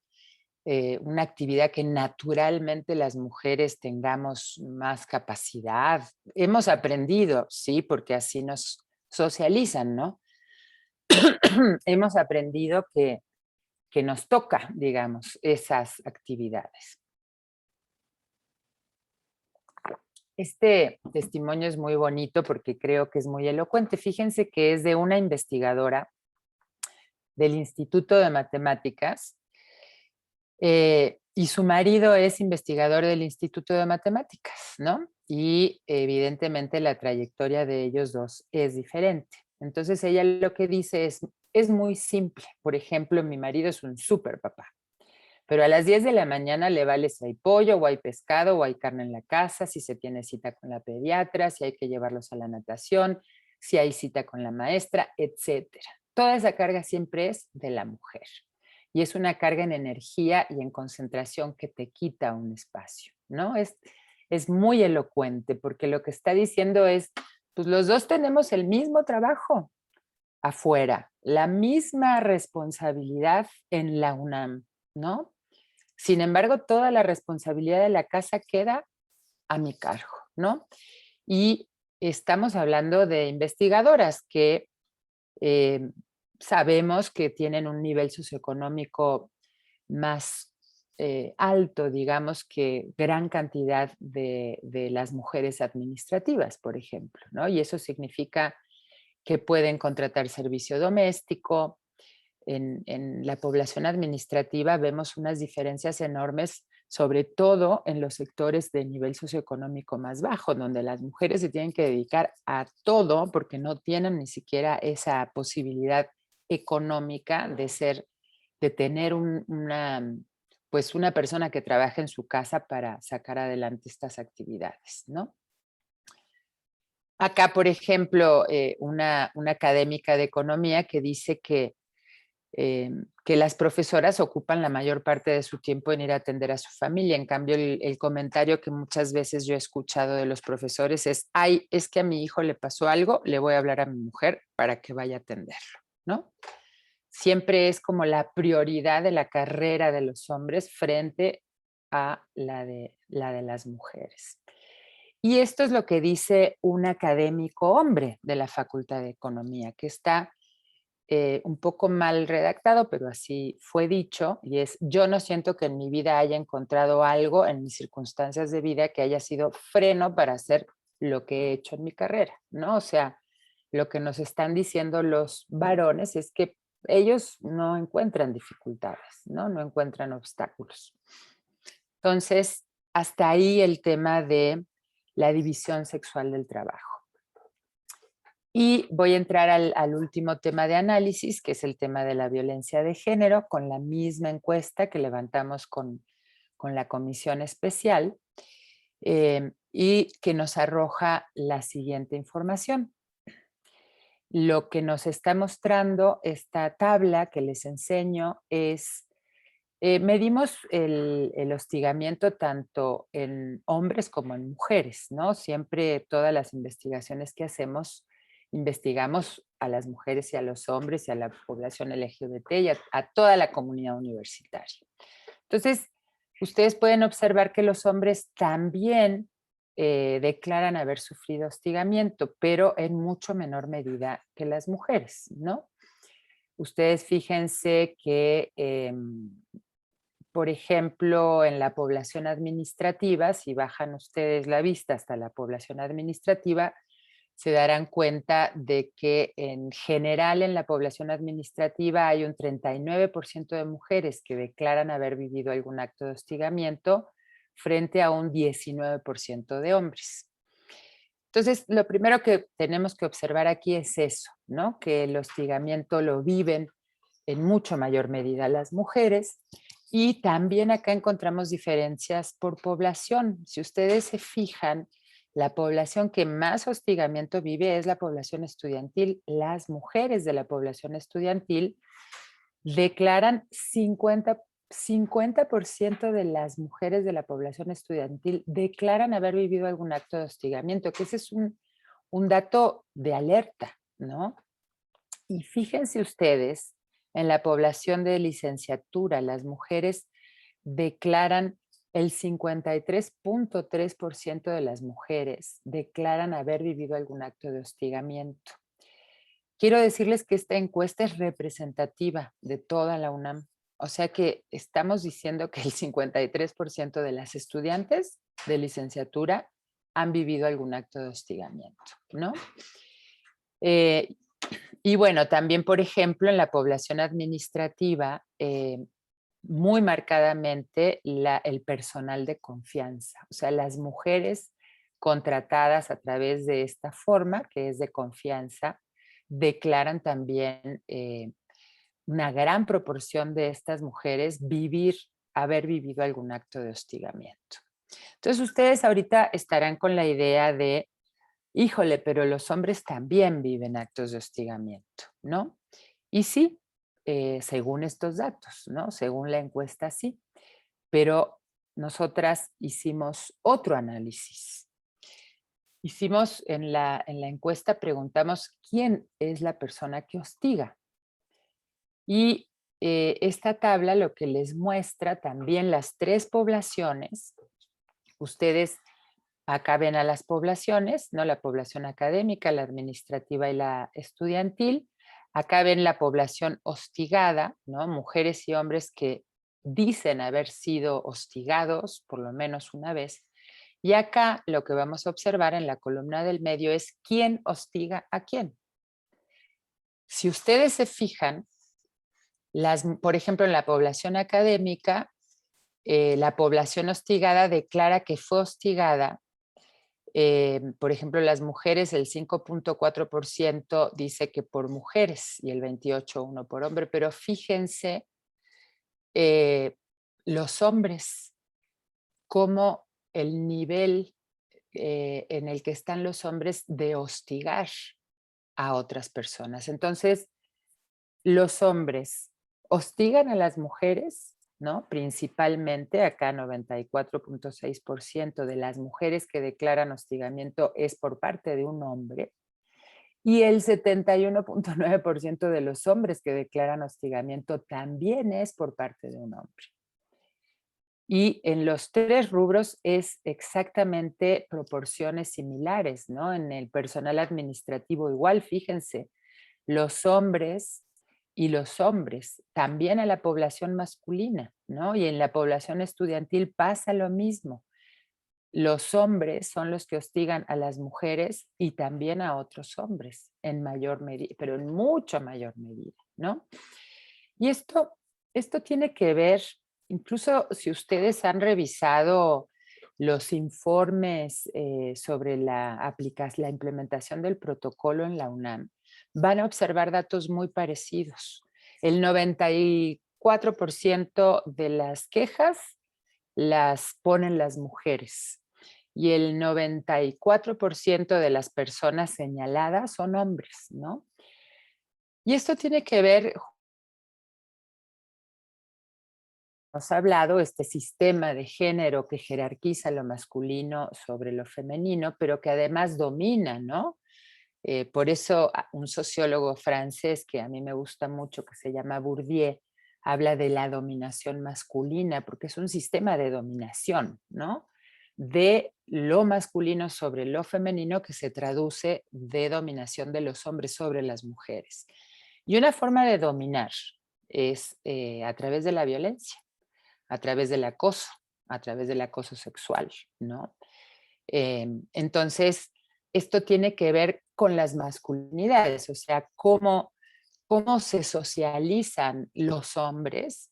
una actividad que naturalmente las mujeres tengamos más capacidad. Hemos aprendido, sí, porque así nos socializan, ¿no? Hemos aprendido que nos toca, digamos, esas actividades. Este testimonio es muy bonito porque creo que es muy elocuente. Fíjense que es de una investigadora del Instituto de Matemáticas y su marido es investigador del Instituto de Matemáticas, ¿no? Y evidentemente la trayectoria de ellos dos es diferente. Entonces ella lo que dice es muy simple. Por ejemplo, mi marido es un súper papá, pero a las 10 de la mañana le vale si hay pollo o hay pescado o hay carne en la casa, si se tiene cita con la pediatra, si hay que llevarlos a la natación, si hay cita con la maestra, etcétera. Toda esa carga siempre es de la mujer. Y es una carga en energía y en concentración que te quita un espacio, ¿no? Es muy elocuente porque lo que está diciendo es, pues los dos tenemos el mismo trabajo afuera, la misma responsabilidad en la UNAM, ¿no? Sin embargo, toda la responsabilidad de la casa queda a mi cargo, ¿no? Y estamos hablando de investigadoras que sabemos que tienen un nivel socioeconómico más alto, digamos, que gran cantidad de las mujeres administrativas, por ejemplo, ¿no? Y eso significa que pueden contratar servicio doméstico. En la población administrativa vemos unas diferencias enormes, sobre todo en los sectores de nivel socioeconómico más bajo, donde las mujeres se tienen que dedicar a todo porque no tienen ni siquiera esa posibilidad económica de tener pues una persona que trabaje en su casa para sacar adelante estas actividades, ¿no? Acá, por ejemplo, una académica de economía que dice que las profesoras ocupan la mayor parte de su tiempo en ir a atender a su familia. En cambio, el comentario que muchas veces yo he escuchado de los profesores es, ay, es que a mi hijo le pasó algo, le voy a hablar a mi mujer para que vaya a atenderlo, ¿no? Siempre es como la prioridad de la carrera de los hombres frente a la de las mujeres. Y esto es lo que dice un académico hombre de la Facultad de Economía, que está un poco mal redactado, pero así fue dicho, y es, yo no siento que en mi vida haya encontrado algo en mis circunstancias de vida que haya sido freno para hacer lo que he hecho en mi carrera, ¿no? O sea, lo que nos están diciendo los varones es que ellos no encuentran dificultades, ¿no? No encuentran obstáculos. Entonces, hasta ahí el tema de la división sexual del trabajo. Y voy a entrar al último tema de análisis, que es el tema de la violencia de género, con la misma encuesta que levantamos con la comisión especial y que nos arroja la siguiente información. Lo que nos está mostrando esta tabla que les enseño es, medimos el hostigamiento tanto en hombres como en mujeres, ¿no? Siempre todas las investigaciones que hacemos, investigamos a las mujeres y a los hombres y a la población LGBT y a toda la comunidad universitaria. Entonces, ustedes pueden observar que los hombres también declaran haber sufrido hostigamiento, pero en mucho menor medida que las mujeres, ¿no? Ustedes fíjense que, por ejemplo, en la población administrativa, si bajan ustedes la vista hasta la población administrativa, se darán cuenta de que en general en la población administrativa hay un 39% de mujeres que declaran haber vivido algún acto de hostigamiento frente a un 19% de hombres. Entonces, lo primero que tenemos que observar aquí es eso, ¿no? Que el hostigamiento lo viven en mucho mayor medida las mujeres y también acá encontramos diferencias por población. Si ustedes se fijan, la población que más hostigamiento vive es la población estudiantil. Las mujeres de la población estudiantil declaran 50% de las mujeres de la población estudiantil declaran haber vivido algún acto de hostigamiento, que ese es un dato de alerta, ¿no? Y fíjense ustedes, en la población de licenciatura, las mujeres declaran, el 53.3% de las mujeres declaran haber vivido algún acto de hostigamiento. Quiero decirles que esta encuesta es representativa de toda la UNAM. O sea que estamos diciendo que el 53% de las estudiantes de licenciatura han vivido algún acto de hostigamiento, ¿no? Y bueno, también, por ejemplo, en la población administrativa, muy marcadamente el personal de confianza, o sea, las mujeres contratadas a través de esta forma, que es de confianza, declaran también una gran proporción de estas mujeres haber vivido algún acto de hostigamiento. Entonces, ustedes ahorita estarán con la idea de, híjole, pero los hombres también viven actos de hostigamiento, ¿no? Y sí, según estos datos, ¿no? Según la encuesta, sí. Pero nosotras hicimos otro análisis. Hicimos en la encuesta, preguntamos quién es la persona que hostiga. Y esta tabla lo que les muestra también las tres poblaciones. Ustedes acá ven a las poblaciones, ¿no? La población académica, la administrativa y la estudiantil. Acá ven la población hostigada, ¿no? Mujeres y hombres que dicen haber sido hostigados por lo menos una vez. Y acá lo que vamos a observar en la columna del medio es quién hostiga a quién. Si ustedes se fijan, por ejemplo, en la población académica, la población hostigada declara que fue hostigada. Por ejemplo, las mujeres, el 5.4% dice que por mujeres y el 28.1% por hombre, pero fíjense los hombres, cómo el nivel en el que están los hombres de hostigar a otras personas. Entonces, los hombres hostigan a las mujeres, ¿no? Principalmente, acá 94.6% de las mujeres que declaran hostigamiento es por parte de un hombre, y el 71.9% de los hombres que declaran hostigamiento también es por parte de un hombre. Y en los tres rubros es exactamente proporciones similares, ¿no? En el personal administrativo igual, fíjense, los hombres y los hombres, también a la población masculina, ¿no? Y en la población estudiantil pasa lo mismo. Los hombres son los que hostigan a las mujeres y también a otros hombres, en mayor medida, pero en mucha mayor medida, ¿no? Y esto tiene que ver, incluso si ustedes han revisado los informes sobre la implementación del protocolo en la UNAM, van a observar datos muy parecidos. El 94% de las quejas las ponen las mujeres y el 94% de las personas señaladas son hombres, ¿no? Y esto tiene que ver, nos ha hablado, este sistema de género que jerarquiza lo masculino sobre lo femenino, pero que además domina, ¿no? Por eso un sociólogo francés que a mí me gusta mucho, que se llama Bourdieu, habla de la dominación masculina, porque es un sistema de dominación, ¿no? De lo masculino sobre lo femenino, que se traduce de dominación de los hombres sobre las mujeres. Y una forma de dominar es a través de la violencia, a través del acoso, a través del acoso sexual, ¿no? Entonces, esto tiene que ver con las masculinidades, o sea, cómo se socializan los hombres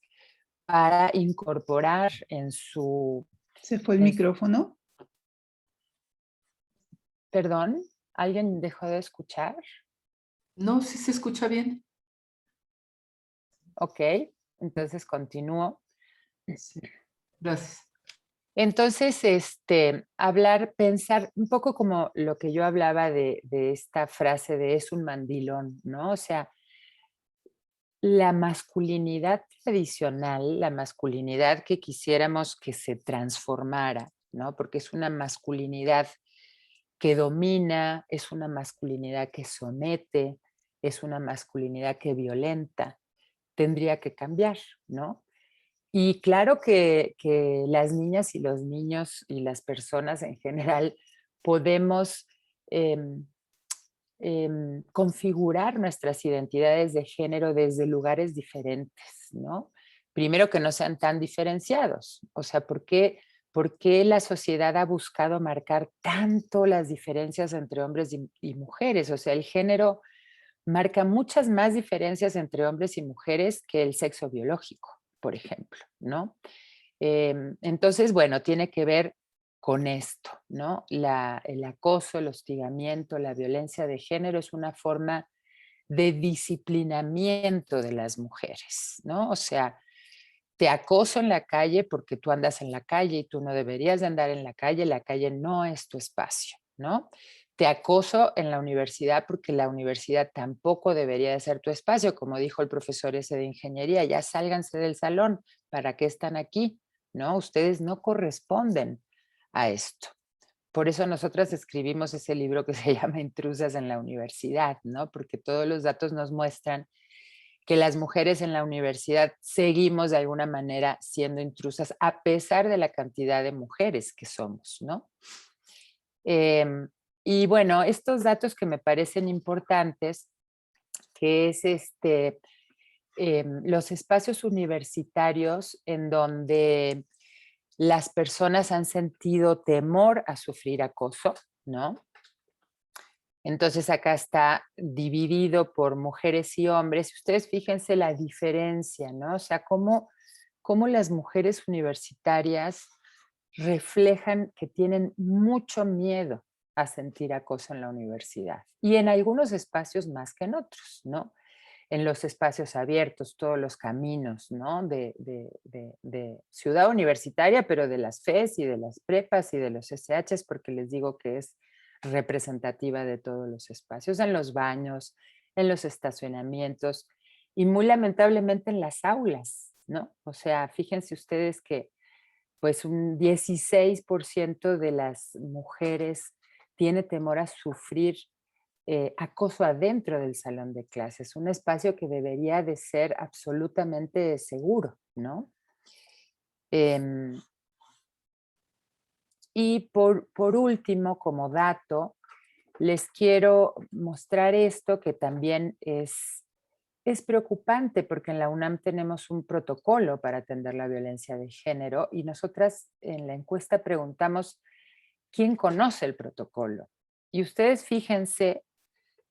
para incorporar en su... ¿Se fue el micrófono? Perdón, ¿alguien dejó de escuchar? No, sí se escucha bien. Ok, entonces continúo. Sí. Gracias. Entonces, pensar un poco como lo que yo hablaba de esta frase de es un mandilón, ¿no? O sea, la masculinidad tradicional, la masculinidad que quisiéramos que se transformara, ¿no? Porque es una masculinidad que domina, es una masculinidad que somete, es una masculinidad que violenta, tendría que cambiar, ¿no? Y claro que las niñas y los niños y las personas en general podemos configurar nuestras identidades de género desde lugares diferentes, ¿no? Primero, que no sean tan diferenciados. O sea, ¿por qué la sociedad ha buscado marcar tanto las diferencias entre hombres y mujeres? O sea, el género marca muchas más diferencias entre hombres y mujeres que el sexo biológico, por ejemplo, ¿no? Entonces, bueno, tiene que ver con esto, ¿no? El acoso, el hostigamiento, la violencia de género es una forma de disciplinamiento de las mujeres, ¿no? O sea, te acoso en la calle porque tú andas en la calle y tú no deberías de andar en la calle no es tu espacio, ¿no? Te acoso en la universidad porque la universidad tampoco debería de ser tu espacio, como dijo el profesor ese de ingeniería, ya sálganse del salón, ¿para qué están aquí? ¿No? Ustedes no corresponden a esto. Por eso nosotras escribimos ese libro que se llama Intrusas en la Universidad, ¿no? Porque todos los datos nos muestran que las mujeres en la universidad seguimos de alguna manera siendo intrusas a pesar de la cantidad de mujeres que somos, ¿no? Y bueno, estos datos que me parecen importantes, que es los espacios universitarios en donde las personas han sentido temor a sufrir acoso, ¿no? Entonces acá está dividido por mujeres y hombres. Ustedes fíjense la diferencia, ¿no? O sea, cómo las mujeres universitarias reflejan que tienen mucho miedo a sentir acoso en la universidad y en algunos espacios más que en otros, ¿no? En los espacios abiertos, todos los caminos, ¿no? De ciudad universitaria, pero de las FES y de las prepas y de los SHs, porque les digo que es representativa de todos los espacios, en los baños, en los estacionamientos y muy lamentablemente en las aulas, ¿no? O sea, fíjense ustedes que pues un 16% de las mujeres tiene temor a sufrir acoso adentro del salón de clases, un espacio que debería de ser absolutamente seguro, ¿no? Y por último, como dato, les quiero mostrar esto que también es preocupante porque en la UNAM tenemos un protocolo para atender la violencia de género y nosotras en la encuesta preguntamos quién conoce el protocolo. Y ustedes fíjense,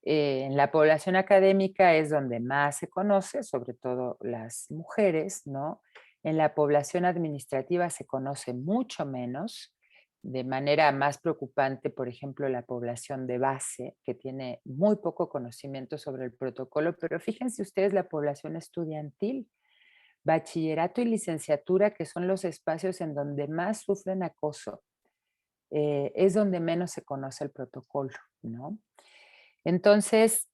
en la población académica es donde más se conoce, sobre todo las mujeres, ¿no? En la población administrativa se conoce mucho menos, de manera más preocupante, por ejemplo, la población de base, que tiene muy poco conocimiento sobre el protocolo, pero fíjense ustedes la población estudiantil, bachillerato y licenciatura, que son los espacios en donde más sufren acoso, es donde menos se conoce el protocolo, ¿no? Entonces,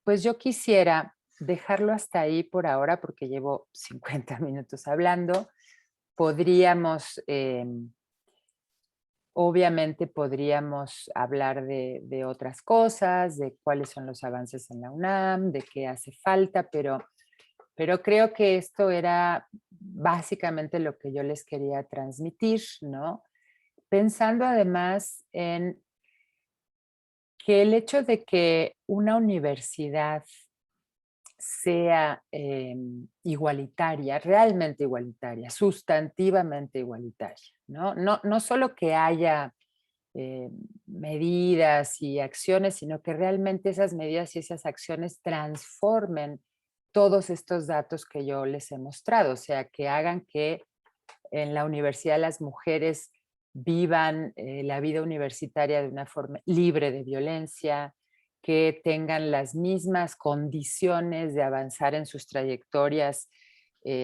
pues yo quisiera dejarlo hasta ahí por ahora, porque llevo 50 minutos hablando. Podríamos, obviamente podríamos hablar de otras cosas, de cuáles son los avances en la UNAM, de qué hace falta, pero creo que esto era básicamente lo que yo les quería transmitir, ¿no? Pensando además en que el hecho de que una universidad sea igualitaria, realmente igualitaria, sustantivamente igualitaria, ¿no? No solo que haya medidas y acciones, sino que realmente esas medidas y esas acciones transformen todos estos datos que yo les he mostrado, o sea, que hagan que en la universidad las mujeres vivan la vida universitaria de una forma libre de violencia, que tengan las mismas condiciones de avanzar en sus trayectorias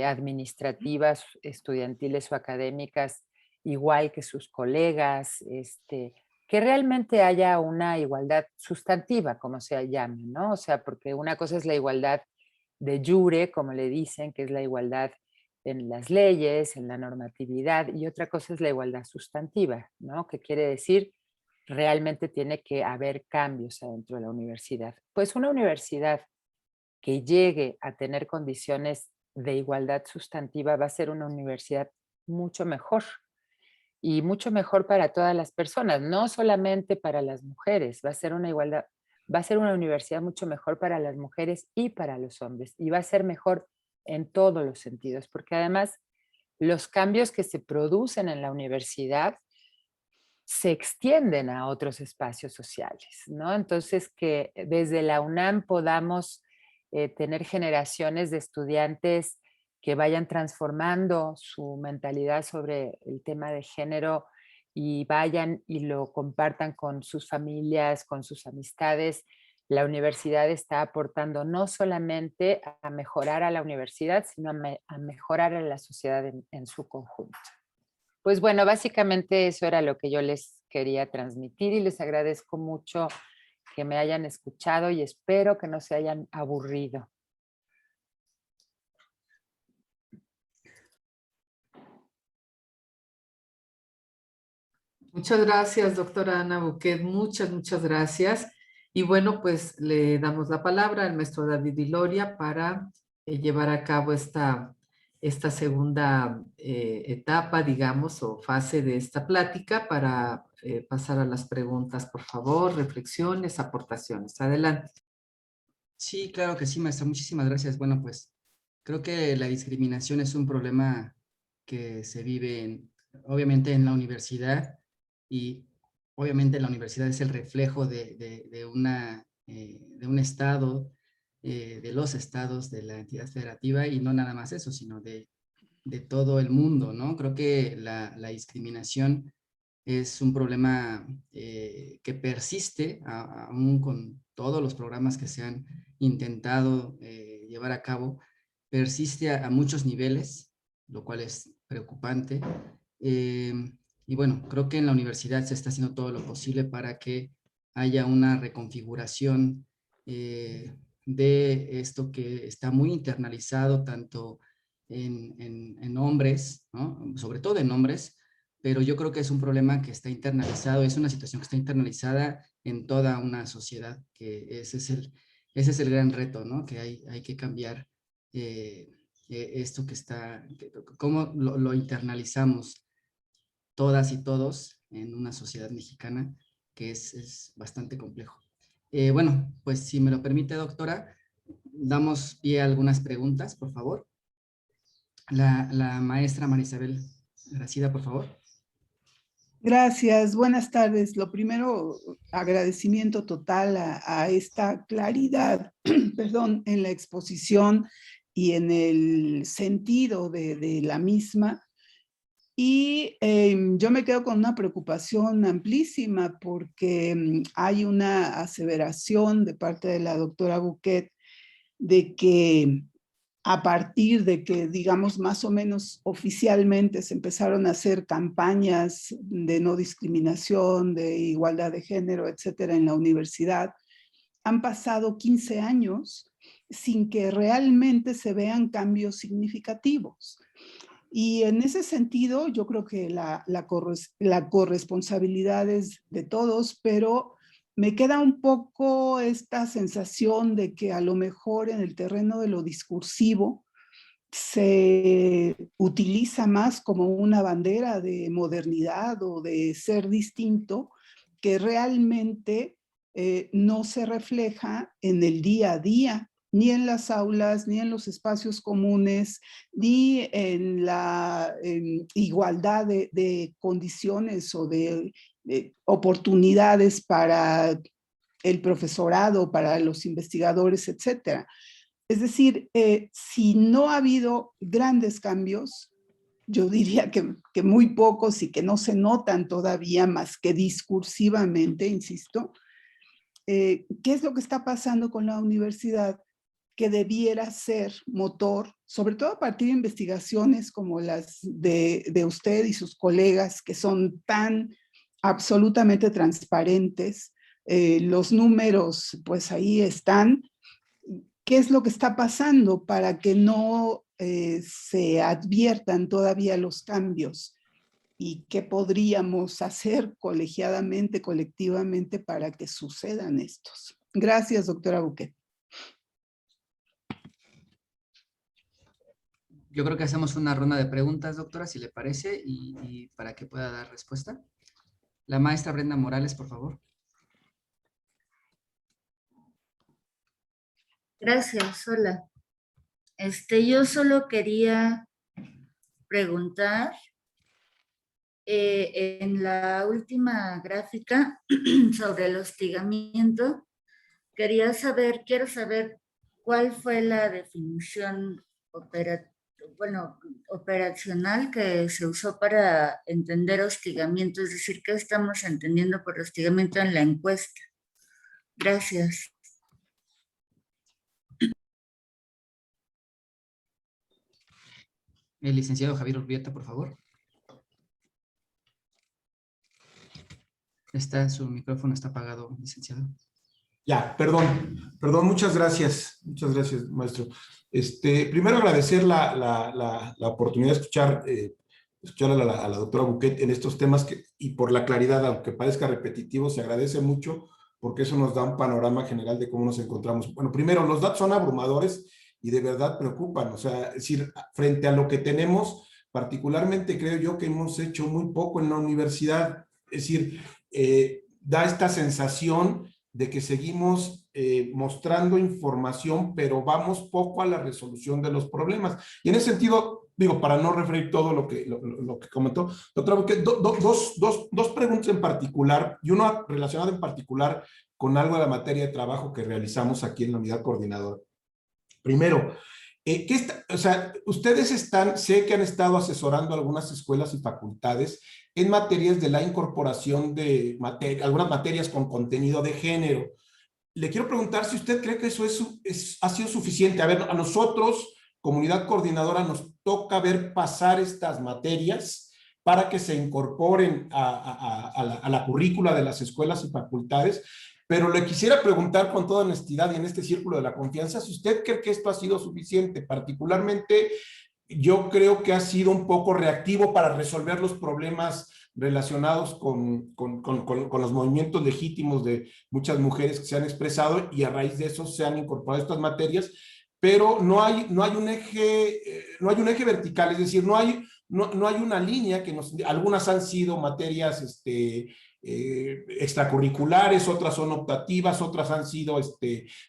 administrativas, estudiantiles o académicas, igual que sus colegas, que realmente haya una igualdad sustantiva, como se llame, ¿no? O sea, porque una cosa es la igualdad de jure, como le dicen, que es la igualdad en las leyes, en la normatividad, y otra cosa es la igualdad sustantiva, ¿no? Que quiere decir realmente tiene que haber cambios adentro de la universidad. Pues una universidad que llegue a tener condiciones de igualdad sustantiva va a ser una universidad mucho mejor y mucho mejor para todas las personas, no solamente para las mujeres, va a ser una igualdad, va a ser una universidad mucho mejor para las mujeres y para los hombres y va a ser mejor en todos los sentidos, porque además los cambios que se producen en la universidad se extienden a otros espacios sociales, ¿no? Entonces, que desde la UNAM podamos tener generaciones de estudiantes que vayan transformando su mentalidad sobre el tema de género y vayan y lo compartan con sus familias, con sus amistades. La universidad está aportando no solamente a mejorar a la universidad, sino a mejorar a la sociedad en su conjunto. Pues bueno, básicamente eso era lo que yo les quería transmitir y les agradezco mucho que me hayan escuchado y espero que no se hayan aburrido. Muchas gracias, doctora Ana Buquet, muchas gracias. Y bueno, pues le damos la palabra al maestro David Viloria para llevar a cabo esta segunda etapa, digamos, o fase de esta plática para pasar a las preguntas, por favor, reflexiones, aportaciones. Adelante. Sí, claro que sí, maestra. Muchísimas gracias. Bueno, pues creo que la discriminación es un problema que se vive obviamente en la universidad y obviamente la universidad es el reflejo de un estado, de los estados de la entidad federativa y no nada más eso, sino de todo el mundo, ¿no? Creo que la discriminación es un problema que persiste aún con todos los programas que se han intentado llevar a cabo, persiste a muchos niveles, lo cual es preocupante. Y bueno, creo que en la universidad se está haciendo todo lo posible para que haya una reconfiguración de esto que está muy internalizado tanto en hombres, ¿no? Sobre todo en hombres, pero yo creo que es un problema que está internalizado, es una situación que está internalizada en toda una sociedad, que ese es el gran reto, ¿no? Que hay que cambiar esto que está, cómo lo internalizamos todas y todos en una sociedad mexicana, que es bastante complejo. Bueno, pues si me lo permite, doctora, damos pie a algunas preguntas, por favor. La maestra Marisabel Gracida, por favor. Gracias, buenas tardes. Lo primero, agradecimiento total a esta claridad, perdón, en la exposición y en el sentido de la misma. Y yo me quedo con una preocupación amplísima porque hay una aseveración de parte de la doctora Bouquet de que a partir de que, digamos, más o menos oficialmente se empezaron a hacer campañas de no discriminación, de igualdad de género, etcétera, en la universidad, han pasado 15 años sin que realmente se vean cambios significativos. Y en ese sentido, yo creo que la corresponsabilidad es de todos, pero me queda un poco esta sensación de que a lo mejor en el terreno de lo discursivo se utiliza más como una bandera de modernidad o de ser distinto, que realmente no se refleja en el día a día, ni en las aulas, ni en los espacios comunes, ni en la igualdad de condiciones o de oportunidades para el profesorado, para los investigadores, etcétera. Es decir, si no ha habido grandes cambios, yo diría que muy pocos y que no se notan todavía más que discursivamente, insisto, ¿qué es lo que está pasando con la universidad que debiera ser motor, sobre todo a partir de investigaciones como las de usted y sus colegas, que son tan absolutamente transparentes? Los números, pues ahí están. ¿Qué es lo que está pasando para que no se adviertan todavía los cambios? ¿Y qué podríamos hacer colegiadamente, colectivamente, para que sucedan estos? Gracias, doctora Bouquet. Yo creo que hacemos una ronda de preguntas, doctora, si le parece, y para que pueda dar respuesta. La maestra Brenda Morales, por favor. Gracias, hola. Yo solo quería preguntar, en la última gráfica sobre el hostigamiento, quiero saber cuál fue la definición operacional que se usó para entender hostigamiento, es decir, ¿qué estamos entendiendo por hostigamiento en la encuesta? Gracias. El licenciado Javier Urbieta, por favor. Su micrófono está apagado, licenciado. Ya, perdón, muchas gracias, maestro. Primero agradecer la oportunidad de escuchar a la doctora Bouquet en estos temas y por la claridad, aunque parezca repetitivo, se agradece mucho porque eso nos da un panorama general de cómo nos encontramos. Bueno, primero, los datos son abrumadores y de verdad preocupan, o sea, es decir, frente a lo que tenemos, particularmente creo yo que hemos hecho muy poco en la universidad, es decir, da esta sensación de que seguimos mostrando información, pero vamos poco a la resolución de los problemas. Y en ese sentido, digo, para no referir todo lo que comentó, doctora, dos preguntas en particular, y una relacionada en particular con algo de la materia de trabajo que realizamos aquí en la unidad coordinadora. Primero, ustedes sé que han estado asesorando a algunas escuelas y facultades en materias de la incorporación de algunas materias con contenido de género. Le quiero preguntar si usted cree que eso ha sido suficiente. A ver, a nosotros, comunidad coordinadora, nos toca ver pasar estas materias para que se incorporen a la currícula de las escuelas y facultades. Pero le quisiera preguntar con toda honestidad y en este círculo de la confianza, si usted cree que esto ha sido suficiente. Particularmente, yo creo que ha sido un poco reactivo para resolver los problemas relacionados con los movimientos legítimos de muchas mujeres que se han expresado y a raíz de eso se han incorporado estas materias, pero no hay un eje vertical, es decir, no hay una línea algunas han sido materias extracurriculares, otras son optativas, otras han sido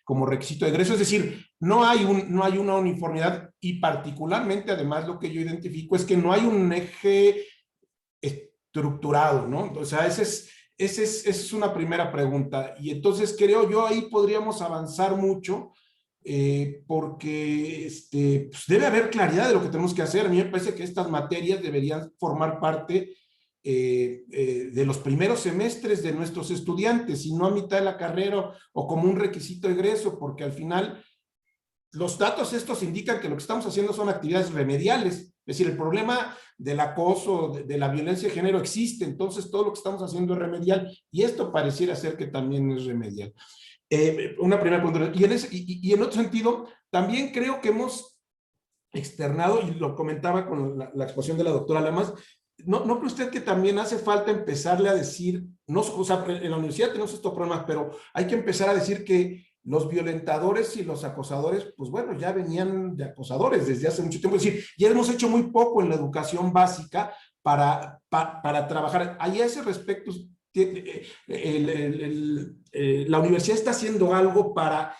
como requisito de egreso, es decir, no hay una uniformidad y particularmente además lo que yo identifico es que no hay un eje estructurado, ¿no? O sea, esa es una primera pregunta y entonces creo yo ahí podríamos avanzar mucho porque pues debe haber claridad de lo que tenemos que hacer. A mí me parece que estas materias deberían formar parte de los primeros semestres de nuestros estudiantes y no a mitad de la carrera o como un requisito de egreso, porque al final los datos estos indican que lo que estamos haciendo son actividades remediales. Es decir, el problema del acoso, de la violencia de género existe, entonces todo lo que estamos haciendo es remedial y esto pareciera ser que también es remedial. Una primera pregunta. Y en otro sentido, también creo que hemos externado, y lo comentaba con la exposición de la doctora Lamas, ¿no cree usted que también hace falta empezarle a decir, no, o sea, en la universidad tenemos estos problemas, pero hay que empezar a decir que los violentadores y los acosadores, pues bueno, ya venían de acosadores desde hace mucho tiempo. Es decir, ya hemos hecho muy poco en la educación básica para trabajar. Ahí a ese respecto, la universidad está haciendo algo para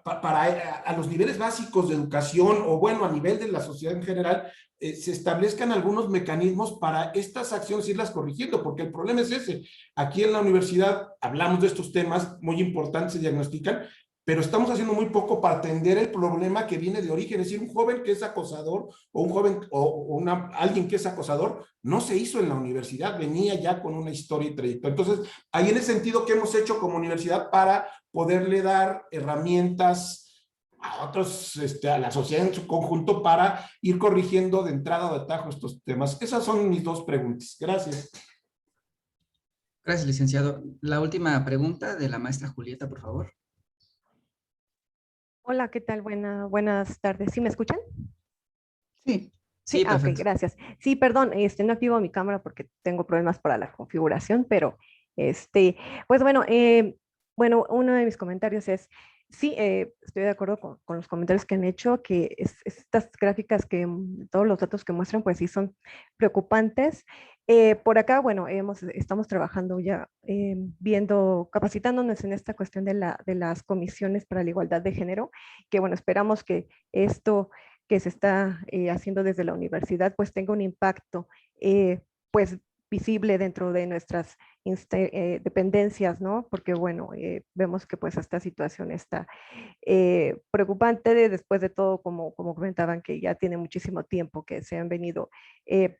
a los niveles básicos de educación o bueno, a nivel de la sociedad en general, se establezcan algunos mecanismos para estas acciones irlas corrigiendo, porque el problema es ese. Aquí en la universidad hablamos de estos temas muy importantes, se diagnostican, pero estamos haciendo muy poco para atender el problema que viene de origen. Es decir, un joven que es acosador o un joven o alguien que es acosador no se hizo en la universidad, venía ya con una historia y trayectoria. Entonces, ahí en ese sentido, ¿qué hemos hecho como universidad para poderle dar herramientas a otros, a la sociedad en su conjunto para ir corrigiendo de entrada o de atajo estos temas? Esas son mis dos preguntas. Gracias. Gracias, licenciado. La última pregunta de la maestra Julieta, por favor. Hola, ¿qué tal? Buenas tardes. ¿Sí me escuchan? Sí. Sí, Ok, perfecto. gracias. Sí, perdón, no activo mi cámara porque tengo problemas para la configuración, pero pues bueno, uno de mis comentarios es, sí, estoy de acuerdo con los comentarios que han hecho, que estas gráficas todos los datos que muestran, pues sí son preocupantes. Por acá, bueno, estamos trabajando ya, capacitándonos en esta cuestión de las comisiones para la igualdad de género, que bueno, esperamos que esto que se está haciendo desde la universidad, pues tenga un impacto, pues visible dentro de nuestras dependencias, ¿no? Porque bueno, vemos que pues esta situación está preocupante después de todo, como comentaban, que ya tiene muchísimo tiempo que se han venido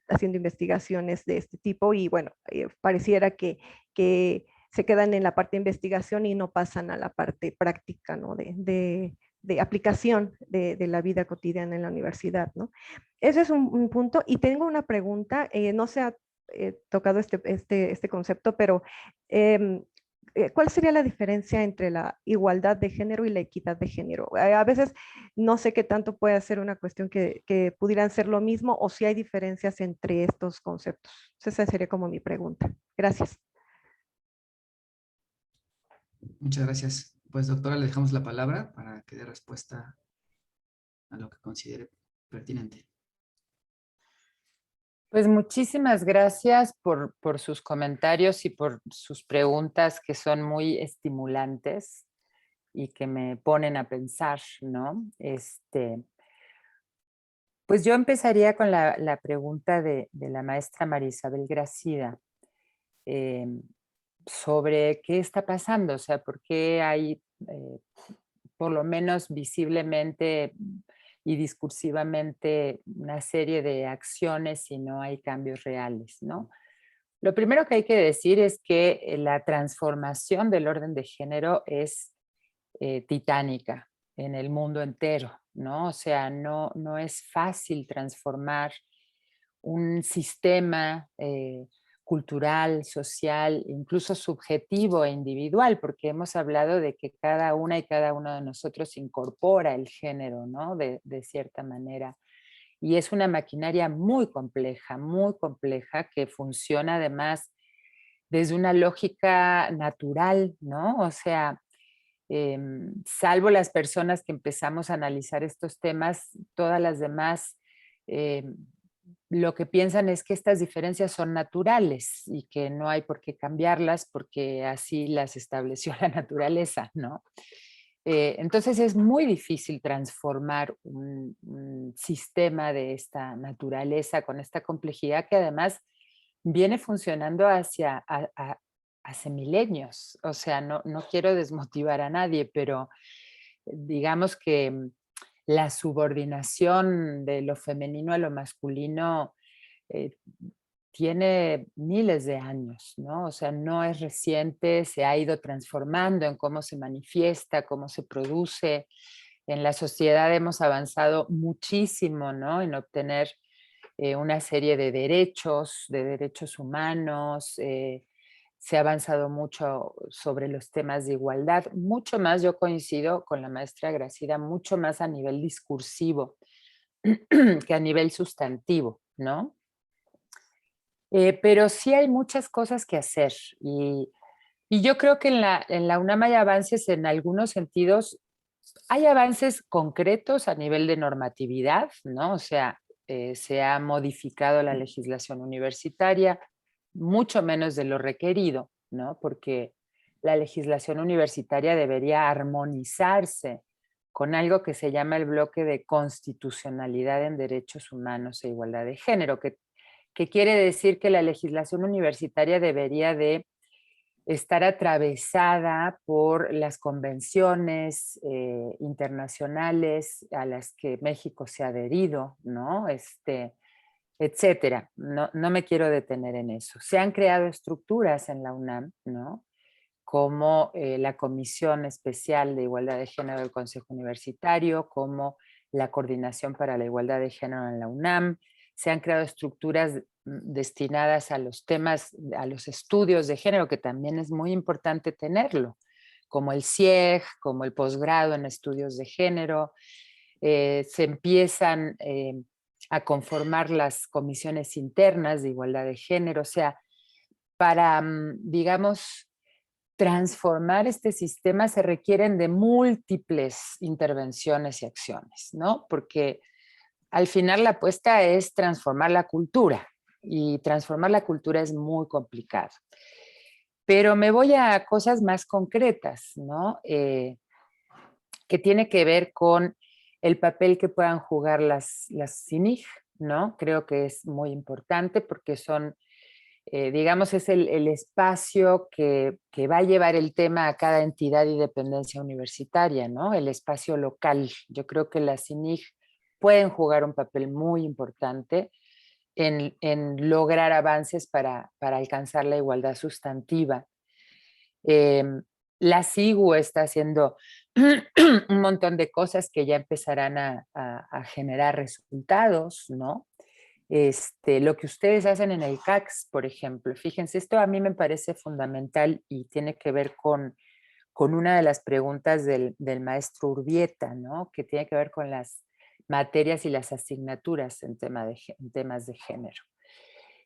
haciendo investigaciones de este tipo y bueno, pareciera que se quedan en la parte de investigación y no pasan a la parte práctica, ¿no? De aplicación de la vida cotidiana en la universidad, ¿no? Ese es un punto. Y tengo una pregunta, no se ha tocado este concepto, pero ¿cuál sería la diferencia entre la igualdad de género y la equidad de género? A veces no sé qué tanto puede ser una cuestión que pudieran ser lo mismo o si hay diferencias entre estos conceptos. Esa sería como mi pregunta. Gracias. Muchas gracias. Pues, doctora, le dejamos la palabra para que dé respuesta a lo que considere pertinente. Pues muchísimas gracias por sus comentarios y por sus preguntas que son muy estimulantes y que me ponen a pensar, ¿no? Pues yo empezaría con la pregunta de la maestra María Isabel Gracida sobre qué está pasando, o sea, por qué hay, por lo menos visiblemente y discursivamente, una serie de acciones y no hay cambios reales, ¿no? Lo primero que hay que decir es que la transformación del orden de género es titánica en el mundo entero, ¿no? O sea, no es fácil transformar un sistema cultural, social, incluso subjetivo e individual, porque hemos hablado de que cada una y cada uno de nosotros incorpora el género, ¿no? De cierta manera. Y es una maquinaria muy compleja, que funciona además desde una lógica natural, ¿no? O sea, salvo las personas que empezamos a analizar estos temas, todas las demás lo que piensan es que estas diferencias son naturales y que no hay por qué cambiarlas porque así las estableció la naturaleza, ¿no? Entonces es muy difícil transformar un sistema de esta naturaleza con esta complejidad que además viene funcionando hace milenios. O sea, no quiero desmotivar a nadie, pero digamos que la subordinación de lo femenino a lo masculino tiene miles de años, ¿no? O sea, no es reciente, se ha ido transformando en cómo se manifiesta, cómo se produce. En la sociedad hemos avanzado muchísimo, ¿no? En obtener una serie de derechos humanos. Se ha avanzado mucho sobre los temas de igualdad, mucho más, yo coincido con la maestra Gracida, mucho más a nivel discursivo que a nivel sustantivo, ¿no? Pero sí hay muchas cosas que hacer y yo creo que en la UNAM hay avances en algunos sentidos, hay avances concretos a nivel de normatividad, ¿no? O sea, se ha modificado la legislación universitaria, mucho menos de lo requerido, ¿no? Porque la legislación universitaria debería armonizarse con algo que se llama el bloque de constitucionalidad en derechos humanos e igualdad de género, que quiere decir que la legislación universitaria debería de estar atravesada por las convenciones internacionales a las que México se ha adherido, ¿no? Etcétera. No me quiero detener en eso. Se han creado estructuras en la UNAM, ¿no? Como la Comisión Especial de Igualdad de Género del Consejo Universitario, como la Coordinación para la Igualdad de Género en la UNAM. Se han creado estructuras destinadas a los temas, a los estudios de género, que también es muy importante tenerlo, como el CIEG, como el posgrado en estudios de género. Se empiezan a conformar las comisiones internas de igualdad de género, o sea, para, digamos, transformar este sistema se requieren de múltiples intervenciones y acciones, ¿no? Porque al final la apuesta es transformar la cultura y transformar la cultura es muy complicado. Pero me voy a cosas más concretas, ¿no? Que tiene que ver con el papel que puedan jugar las CINIG, ¿no? Creo que es muy importante porque son, digamos, es el espacio que va a llevar el tema a cada entidad y dependencia universitaria, ¿no? El espacio local. Yo creo que las CINIG pueden jugar un papel muy importante en lograr avances para alcanzar la igualdad sustantiva. La SIGU está haciendo un montón de cosas que ya empezarán a generar resultados, ¿no? Lo que ustedes hacen en el CACS, por ejemplo, fíjense, esto a mí me parece fundamental y tiene que ver con una de las preguntas del maestro Urbieta, ¿no? Que tiene que ver con las materias y las asignaturas en temas de género.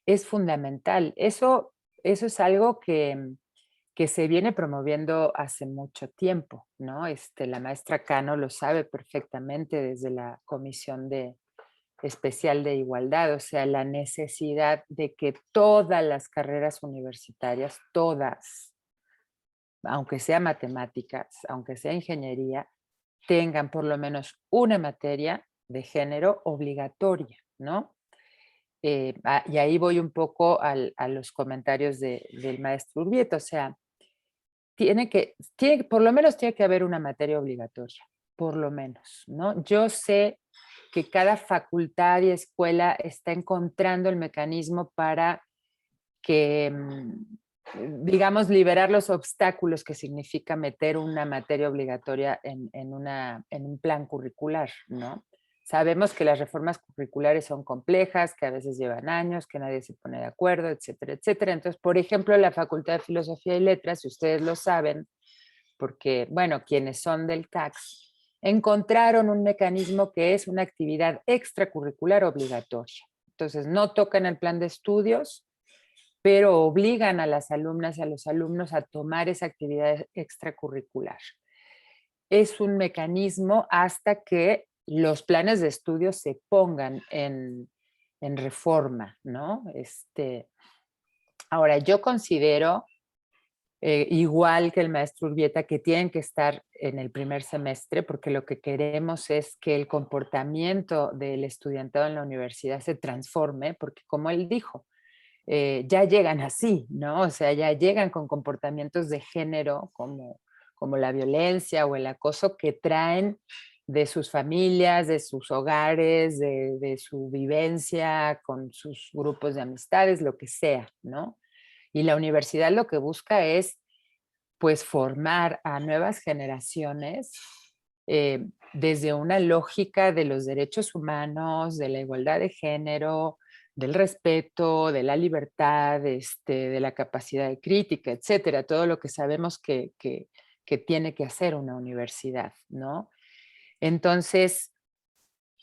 Es fundamental. Eso es algo que se viene promoviendo hace mucho tiempo, ¿no? La maestra Cano lo sabe perfectamente desde la Comisión Especial de Igualdad, o sea, la necesidad de que todas las carreras universitarias, todas, aunque sea matemáticas, aunque sea ingeniería, tengan por lo menos una materia de género obligatoria, ¿no? Y ahí voy un poco a los comentarios del maestro Urbieta, o sea, por lo menos tiene que haber una materia obligatoria, por lo menos, ¿no? Yo sé que cada facultad y escuela está encontrando el mecanismo para que, digamos, liberar los obstáculos que significa meter una materia obligatoria en un plan curricular, ¿no? Sabemos que las reformas curriculares son complejas, que a veces llevan años, que nadie se pone de acuerdo, etcétera, etcétera. Entonces, por ejemplo, la Facultad de Filosofía y Letras, si ustedes lo saben, porque, bueno, quienes son del CACS, encontraron un mecanismo que es una actividad extracurricular obligatoria. Entonces, no tocan el plan de estudios, pero obligan a las alumnas y a los alumnos a tomar esa actividad extracurricular. Es un mecanismo hasta que los planes de estudios se pongan en reforma, ¿no? Ahora, yo considero, igual que el maestro Urbieta, que tienen que estar en el primer semestre, porque lo que queremos es que el comportamiento del estudiantado en la universidad se transforme, porque como él dijo, ya llegan así, ¿no? O sea, ya llegan con comportamientos de género como como la violencia o el acoso que traen de sus familias, de sus hogares, de su vivencia con sus grupos de amistades, lo que sea, ¿no? Y la universidad lo que busca es, pues, formar a nuevas generaciones desde una lógica de los derechos humanos, de la igualdad de género, del respeto, de la libertad, de la capacidad de crítica, etcétera, todo lo que sabemos que tiene que hacer una universidad, ¿no? Entonces,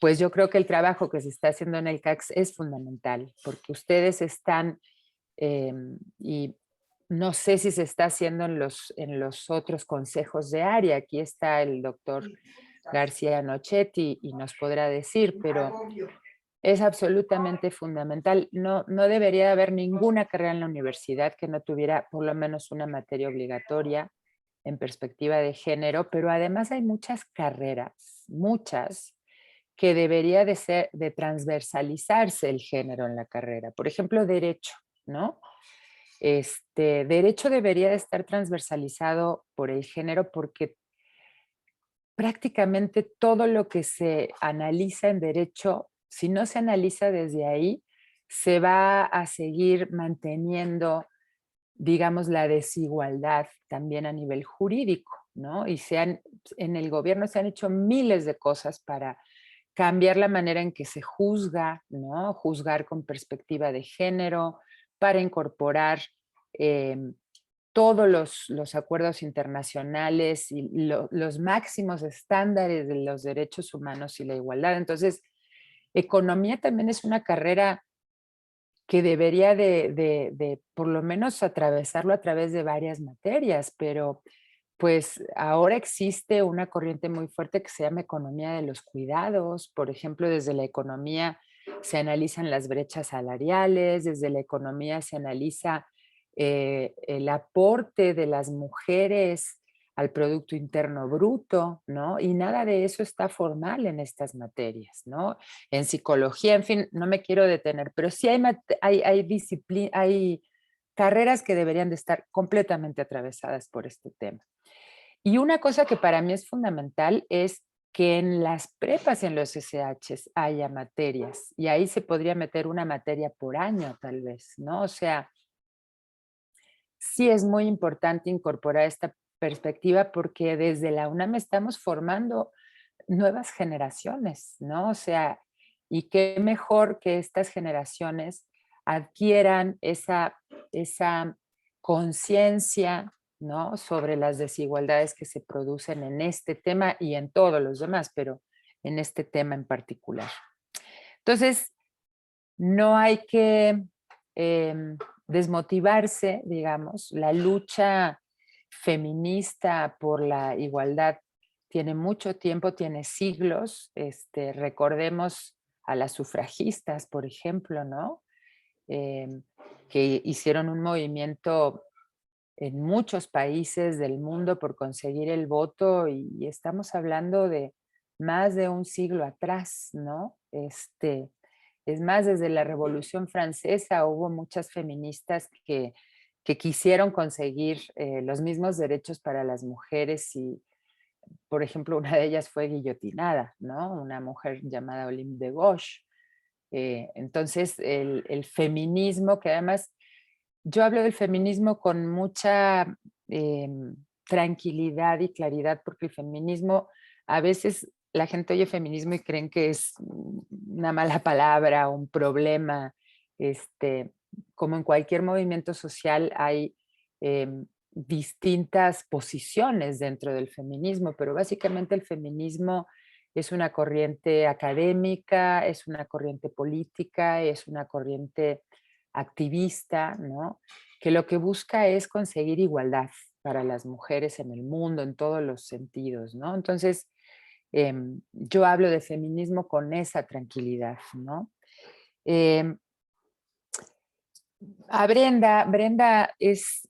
pues yo creo que el trabajo que se está haciendo en el CACS es fundamental, porque ustedes están, y no sé si se está haciendo en los otros consejos de área. Aquí está el doctor García Nochetti y nos podrá decir, pero es absolutamente fundamental. No debería haber ninguna carrera en la universidad que no tuviera por lo menos una materia obligatoria en perspectiva de género, pero además hay muchas carreras, muchas, que debería de transversalizarse el género en la carrera. Por ejemplo, derecho, ¿no? Derecho debería de estar transversalizado por el género porque prácticamente todo lo que se analiza en derecho, si no se analiza desde ahí, se va a seguir manteniendo, digamos, la desigualdad también a nivel jurídico, ¿no? Y en el gobierno se han hecho miles de cosas para cambiar la manera en que se juzga, ¿no? Juzgar con perspectiva de género, para incorporar todos los acuerdos internacionales y los máximos estándares de los derechos humanos y la igualdad. Entonces, economía también es una carrera que debería de por lo menos atravesarlo a través de varias materias, pero pues ahora existe una corriente muy fuerte que se llama economía de los cuidados. Por ejemplo, desde la economía se analizan las brechas salariales, desde la economía se analiza el aporte de las mujeres al Producto Interno Bruto, ¿no? Y nada de eso está formal en estas materias, ¿no? En psicología, en fin, no me quiero detener, pero sí hay carreras que deberían de estar completamente atravesadas por este tema. Y una cosa que para mí es fundamental es que en las prepas y en los SHs haya materias, y ahí se podría meter una materia por año tal vez, ¿no? O sea, sí es muy importante incorporar esta perspectiva porque desde la UNAM estamos formando nuevas generaciones, ¿no? O sea, y qué mejor que estas generaciones adquieran esa conciencia, ¿no? Sobre las desigualdades que se producen en este tema y en todos los demás, pero en este tema en particular. Entonces, no hay que desmotivarse, digamos. La lucha feminista por la igualdad tiene mucho tiempo, tiene siglos. Recordemos a las sufragistas, por ejemplo, ¿no? Que hicieron un movimiento en muchos países del mundo por conseguir el voto y estamos hablando de más de un siglo atrás, ¿no? Es más, desde la Revolución Francesa hubo muchas feministas que quisieron conseguir los mismos derechos para las mujeres y, por ejemplo, una de ellas fue guillotinada, ¿no? Una mujer llamada Olympe de Gauche. Entonces, el feminismo, que además yo hablo del feminismo con mucha tranquilidad y claridad, porque el feminismo, a veces la gente oye feminismo y creen que es una mala palabra, un problema. Como en cualquier movimiento social hay distintas posiciones dentro del feminismo, pero básicamente el feminismo es una corriente académica, es una corriente política, es una corriente activista, ¿no? Que lo que busca es conseguir igualdad para las mujeres en el mundo, en todos los sentidos, ¿no? Entonces, yo hablo de feminismo con esa tranquilidad, ¿no? A Brenda es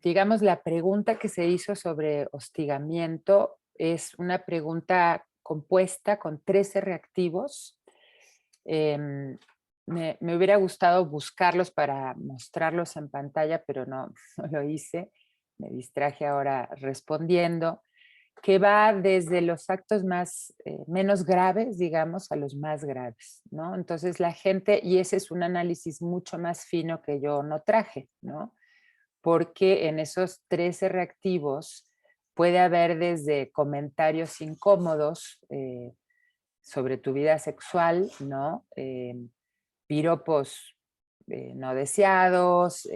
digamos, la pregunta que se hizo sobre hostigamiento es una pregunta compuesta con 13 reactivos. Me hubiera gustado buscarlos para mostrarlos en pantalla, pero no lo hice. me distraje ahora respondiendo, que va desde los actos menos graves, digamos, a los más graves, ¿no? Entonces la gente, y ese es un análisis mucho más fino que yo no traje, ¿no? Porque en esos 13 reactivos puede haber desde comentarios incómodos sobre tu vida sexual, ¿no? Piropos no deseados,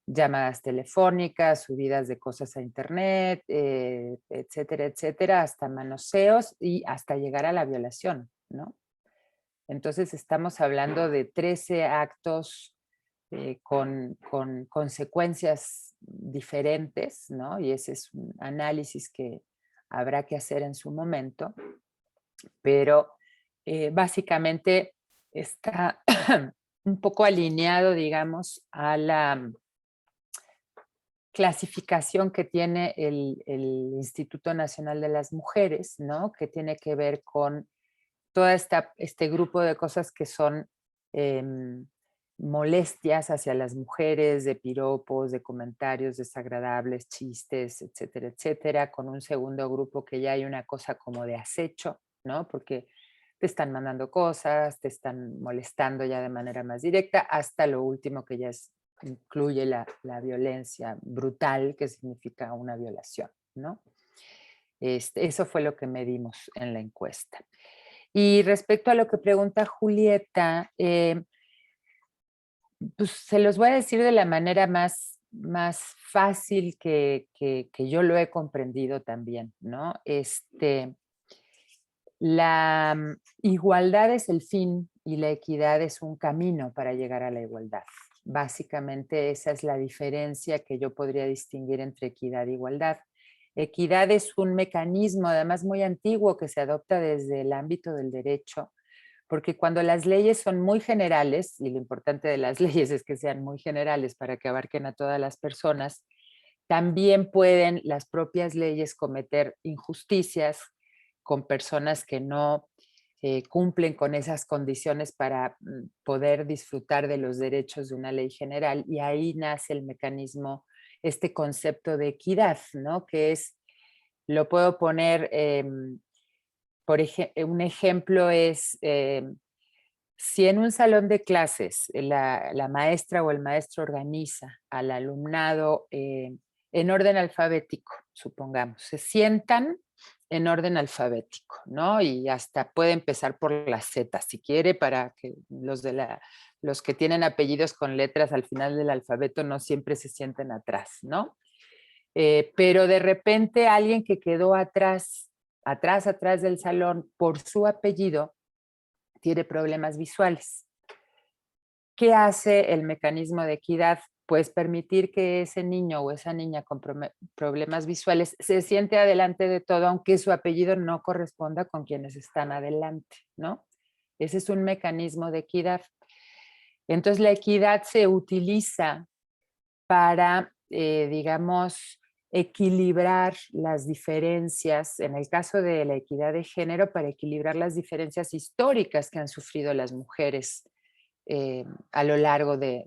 llamadas telefónicas, subidas de cosas a internet, etcétera, etcétera, hasta manoseos y hasta llegar a la violación, ¿no? Entonces estamos hablando de 13 actos con consecuencias diferentes, ¿no? Y ese es un análisis que habrá que hacer en su momento, pero básicamente está un poco alineado, digamos, a la clasificación que tiene el Instituto Nacional de las Mujeres, ¿no? Que tiene que ver con todo este grupo de cosas que son molestias hacia las mujeres, de piropos, de comentarios desagradables, chistes, etcétera, etcétera, con un segundo grupo que ya hay una cosa como de acecho, ¿no? Porque te están mandando cosas, te están molestando ya de manera más directa, hasta lo último que ya incluye la violencia brutal, que significa una violación, ¿no? Eso fue lo que medimos en la encuesta. Y respecto a lo que pregunta Julieta, pues se los voy a decir de la manera más fácil que yo lo he comprendido también, ¿no? La igualdad es el fin y la equidad es un camino para llegar a la igualdad. Básicamente esa es la diferencia que yo podría distinguir entre equidad e igualdad. Equidad es un mecanismo además muy antiguo que se adopta desde el ámbito del derecho, porque cuando las leyes son muy generales, y lo importante de las leyes es que sean muy generales para que abarquen a todas las personas, también pueden las propias leyes cometer injusticias con personas que no cumplen con esas condiciones para poder disfrutar de los derechos de una ley general, y ahí nace el mecanismo, este concepto de equidad, ¿no? Que es, lo puedo poner, un ejemplo es, si en un salón de clases la maestra o el maestro organiza al alumnado en orden alfabético, supongamos, se sientan en orden alfabético, ¿no? Y hasta puede empezar por la Z, si quiere, para que los que tienen apellidos con letras al final del alfabeto no siempre se sienten atrás, ¿no? Pero de repente alguien que quedó atrás del salón por su apellido tiene problemas visuales. ¿Qué hace el mecanismo de equidad? Pues permitir que ese niño o esa niña con problemas visuales se siente adelante de todo, aunque su apellido no corresponda con quienes están adelante, ¿no? Ese es un mecanismo de equidad. Entonces la equidad se utiliza para, digamos, equilibrar las diferencias, en el caso de la equidad de género, para equilibrar las diferencias históricas que han sufrido las mujeres a lo largo de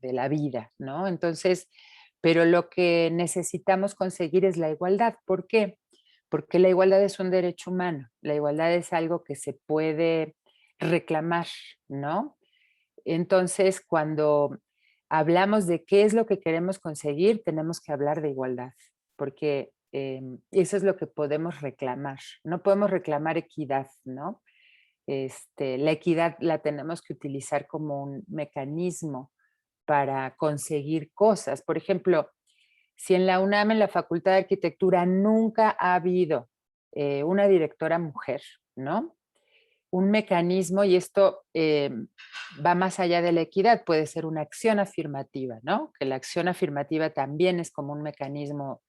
la vida, ¿no? Entonces, pero lo que necesitamos conseguir es la igualdad. ¿Por qué? Porque la igualdad es un derecho humano, la igualdad es algo que se puede reclamar, ¿no? Entonces, cuando hablamos de qué es lo que queremos conseguir, tenemos que hablar de igualdad, porque eso es lo que podemos reclamar. No podemos reclamar equidad, ¿no? La equidad la tenemos que utilizar como un mecanismo para conseguir cosas. Por ejemplo, si en la UNAM, en la Facultad de Arquitectura, nunca ha habido una directora mujer, ¿no? Un mecanismo, y esto va más allá de la equidad, puede ser una acción afirmativa, ¿no? Que la acción afirmativa también es como un mecanismo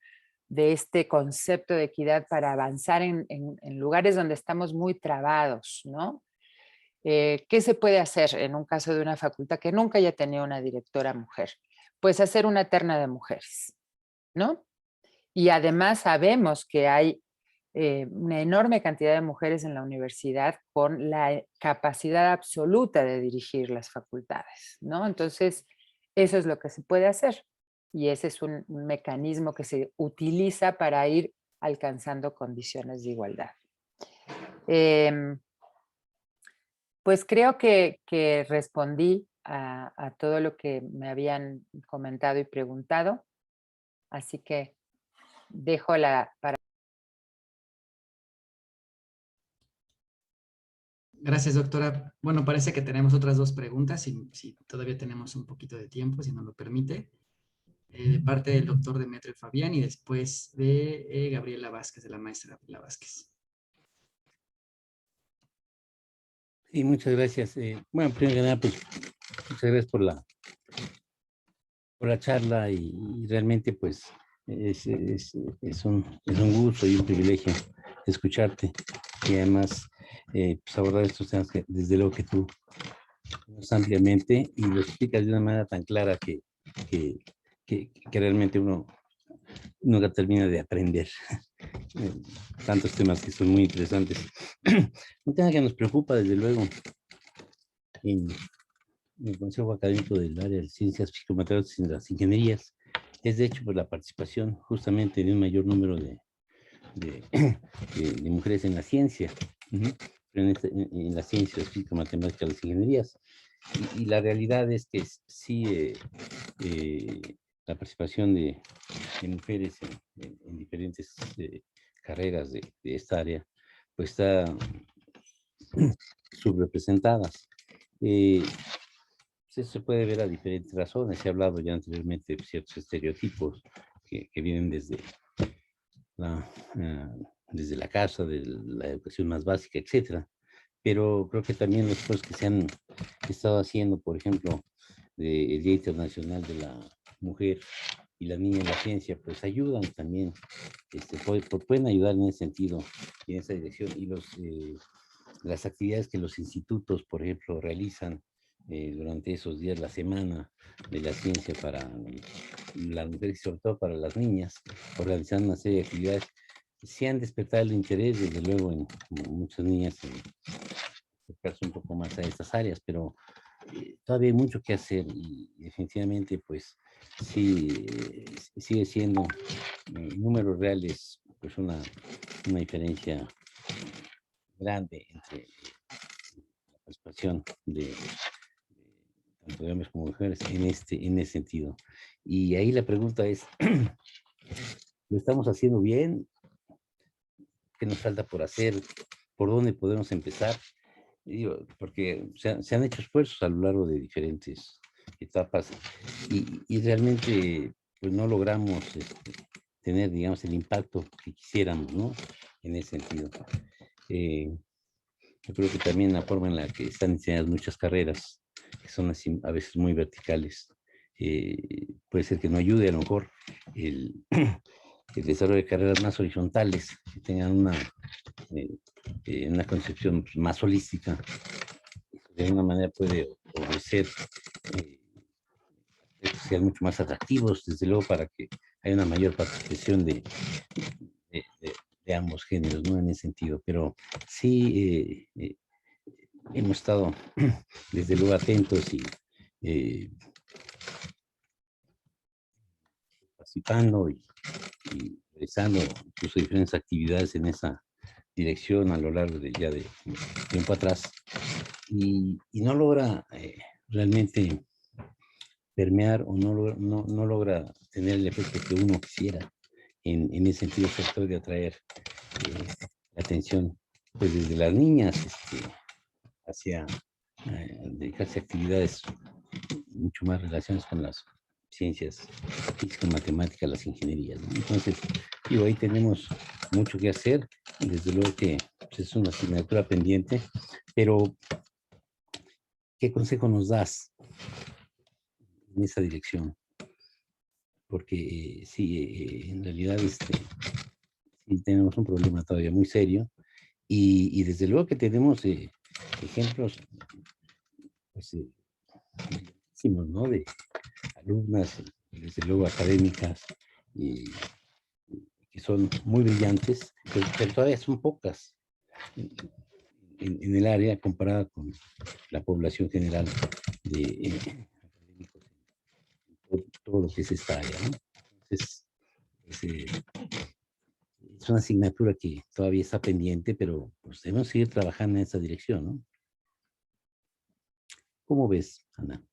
de este concepto de equidad para avanzar en lugares donde estamos muy trabados, ¿no? ¿Qué se puede hacer en un caso de una facultad que nunca haya tenido una directora mujer? Pues hacer una terna de mujeres, ¿no? Y además sabemos que hay una enorme cantidad de mujeres en la universidad con la capacidad absoluta de dirigir las facultades, ¿no? Entonces, eso es lo que se puede hacer. y ese es un mecanismo que se utiliza para ir alcanzando condiciones de igualdad. Pues creo que respondí a todo lo que me habían comentado y preguntado, así que dejo para... Gracias, doctora. Bueno, parece que tenemos otras 2 preguntas, si todavía tenemos un poquito de tiempo, si nos lo permite. De parte del doctor Demetrio Fabián y después de Gabriela Vázquez, de la maestra Gabriela Vázquez. Sí, muchas gracias. Bueno, primero que nada, pues, muchas gracias por la charla y realmente, pues, es un gusto y un privilegio escucharte y además, pues, abordar estos temas que, desde luego que tú conoces ampliamente y lo explicas de una manera tan clara que realmente uno nunca termina de aprender tantos temas que son muy interesantes. Un tema que nos preocupa, desde luego, en el Consejo Académico del área de Ciencias Físico-Matemáticas y las Ingenierías, es de hecho por la participación justamente de un mayor número de mujeres en la ciencia, en las ciencias físico-matemáticas y las ingenierías. Y la realidad es que sí, la participación de mujeres en diferentes carreras de esta área, pues está subrepresentadas. Eso se puede ver a diferentes razones. Se ha hablado ya anteriormente de ciertos estereotipos que vienen desde la casa, de la educación más básica, etcétera. Pero creo que también los esfuerzos que se han estado haciendo, por ejemplo, del Día Internacional de la Mujer y la Niña en la Ciencia, pues ayudan también, pueden ayudar en ese sentido y en esa dirección. Y las actividades que los institutos, por ejemplo, realizan durante esos días, la semana de la ciencia para las mujeres y sobre todo para las niñas, organizando una serie de actividades, sí han despertado el interés, desde luego, en muchas niñas, acercarse un poco más a estas áreas, pero todavía hay mucho que hacer y definitivamente, pues, sí, sigue siendo en números reales, pues, una diferencia grande entre la participación de tanto de hombres como mujeres en ese sentido. Y ahí la pregunta es, ¿lo estamos haciendo bien? ¿Qué nos falta por hacer? ¿Por dónde podemos empezar? Digo, porque se han hecho esfuerzos a lo largo de diferentes etapas y realmente, pues, no logramos tener, digamos, el impacto que quisiéramos, ¿no? En ese sentido. Yo creo que también la forma en la que están enseñadas muchas carreras, que son así a veces muy verticales, puede ser que no ayude a lo mejor el desarrollo de carreras más horizontales, que tengan una concepción más holística. De alguna manera puede ofrecer que sean mucho más atractivos, desde luego, para que haya una mayor participación de ambos géneros, ¿no? En ese sentido, pero sí hemos estado desde luego atentos y participando y realizando incluso diferentes actividades en esa dirección a lo largo de tiempo atrás y no logra realmente permear o no logra tener el efecto que uno quisiera en ese sentido, sobre todo de atraer la atención, pues, desde las niñas hacia dedicarse a actividades mucho más relacionadas con las ciencias físico-matemáticas, las ingenierías, ¿no? Entonces, digo, ahí tenemos mucho que hacer, desde luego que, pues, es una asignatura pendiente, pero ¿qué consejo nos das en esa dirección? Porque sí, en realidad sí tenemos un problema todavía muy serio y desde luego que tenemos ejemplos, pues, bellísimos, ¿no? De alumnas, desde luego académicas, que son muy brillantes, pero todavía son pocas en el área comparada con la población general de académicos todo lo que es esta área, ¿no? Entonces, es una asignatura que todavía está pendiente, pero pues debemos seguir trabajando en esa dirección, ¿no? ¿Cómo ves, Ana?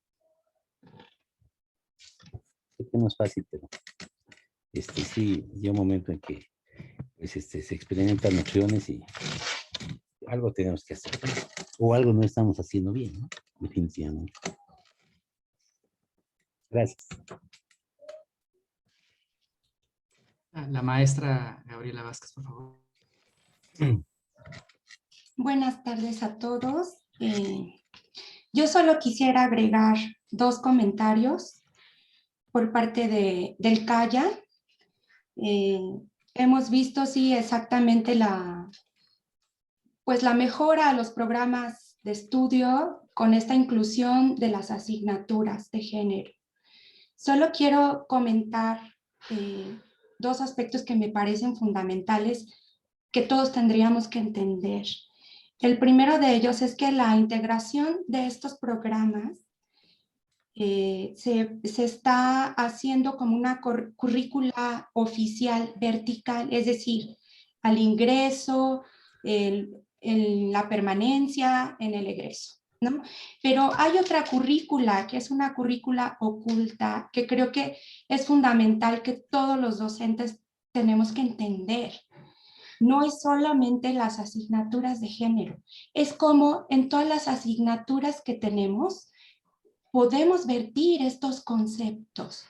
Sé que no es fácil, pero sí, llega un momento en que pues, se experimentan opciones y algo tenemos que hacer. O algo no estamos haciendo bien, ¿no? Definitivamente. Gracias. La maestra Gabriela Vázquez, por favor. Buenas tardes a todos. Yo solo quisiera agregar 2 comentarios por parte del CAYA. Hemos visto, sí, exactamente la mejora a los programas de estudio con esta inclusión de las asignaturas de género. Solo quiero comentar 2 aspectos que me parecen fundamentales que todos tendríamos que entender. El primero de ellos es que la integración de estos programas se está haciendo como una currícula oficial vertical, es decir, al ingreso, en la permanencia, en el egreso, ¿no? Pero hay otra currícula, que es una currícula oculta, que creo que es fundamental que todos los docentes tenemos que entender. No es solamente las asignaturas de género, es como en todas las asignaturas que tenemos, podemos vertir estos conceptos.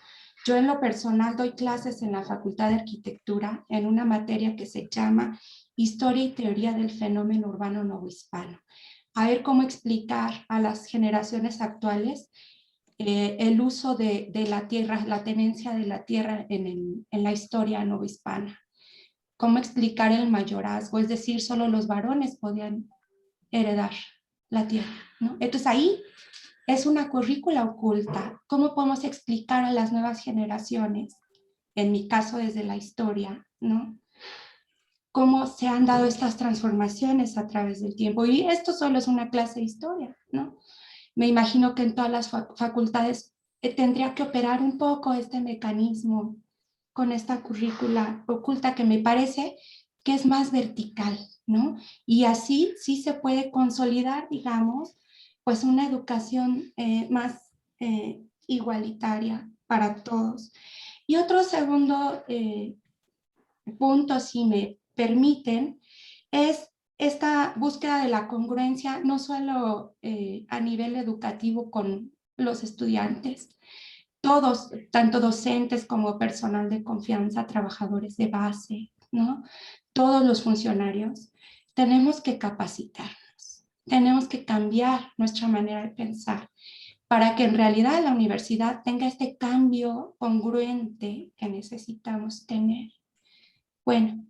Yo en lo personal doy clases en la Facultad de Arquitectura en una materia que se llama Historia y Teoría del Fenómeno Urbano Novohispano. A ver cómo explicar a las generaciones actuales el uso de la tierra, la tenencia de la tierra en la historia novohispana. Cómo explicar el mayorazgo, es decir, solo los varones podían heredar la tierra, ¿no? Entonces ahí es una currícula oculta. ¿Cómo podemos explicar a las nuevas generaciones, en mi caso desde la historia, ¿no? Cómo se han dado estas transformaciones a través del tiempo. Y esto solo es una clase de historia, ¿no? Me imagino que en todas las facultades tendría que operar un poco este mecanismo con esta currícula oculta que me parece que es más vertical, ¿no? Y así sí se puede consolidar, digamos, pues una educación más igualitaria para todos. Y otro segundo punto, si me permiten, es esta búsqueda de la congruencia, no solo a nivel educativo con los estudiantes, todos, tanto docentes como personal de confianza, trabajadores de base, ¿no? Todos los funcionarios, tenemos que capacitarnos, tenemos que cambiar nuestra manera de pensar para que en realidad la universidad tenga este cambio congruente que necesitamos tener. Bueno,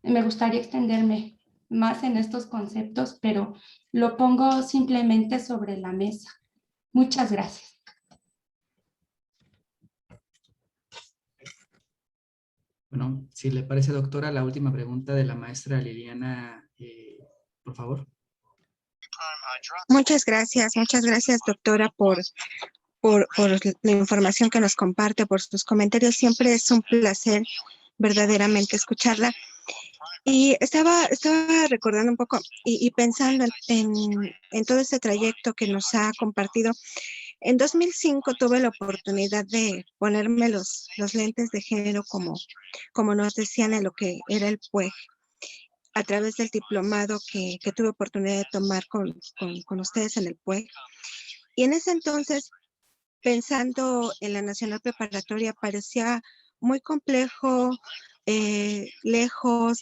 me gustaría extenderme más en estos conceptos, pero lo pongo simplemente sobre la mesa. Muchas gracias. Bueno, si le parece, doctora, la última pregunta de la maestra Liliana, por favor. Muchas gracias, doctora, por la información que nos comparte, por sus comentarios. Siempre es un placer verdaderamente escucharla. Y estaba recordando un poco y pensando en todo este trayecto que nos ha compartido. En 2005 tuve la oportunidad de ponerme los lentes de género como nos decían en lo que era el PUEG, a través del diplomado que tuve oportunidad de tomar con ustedes en el PUEG. Y en ese entonces, pensando en la Nacional Preparatoria, parecía muy complejo, lejos,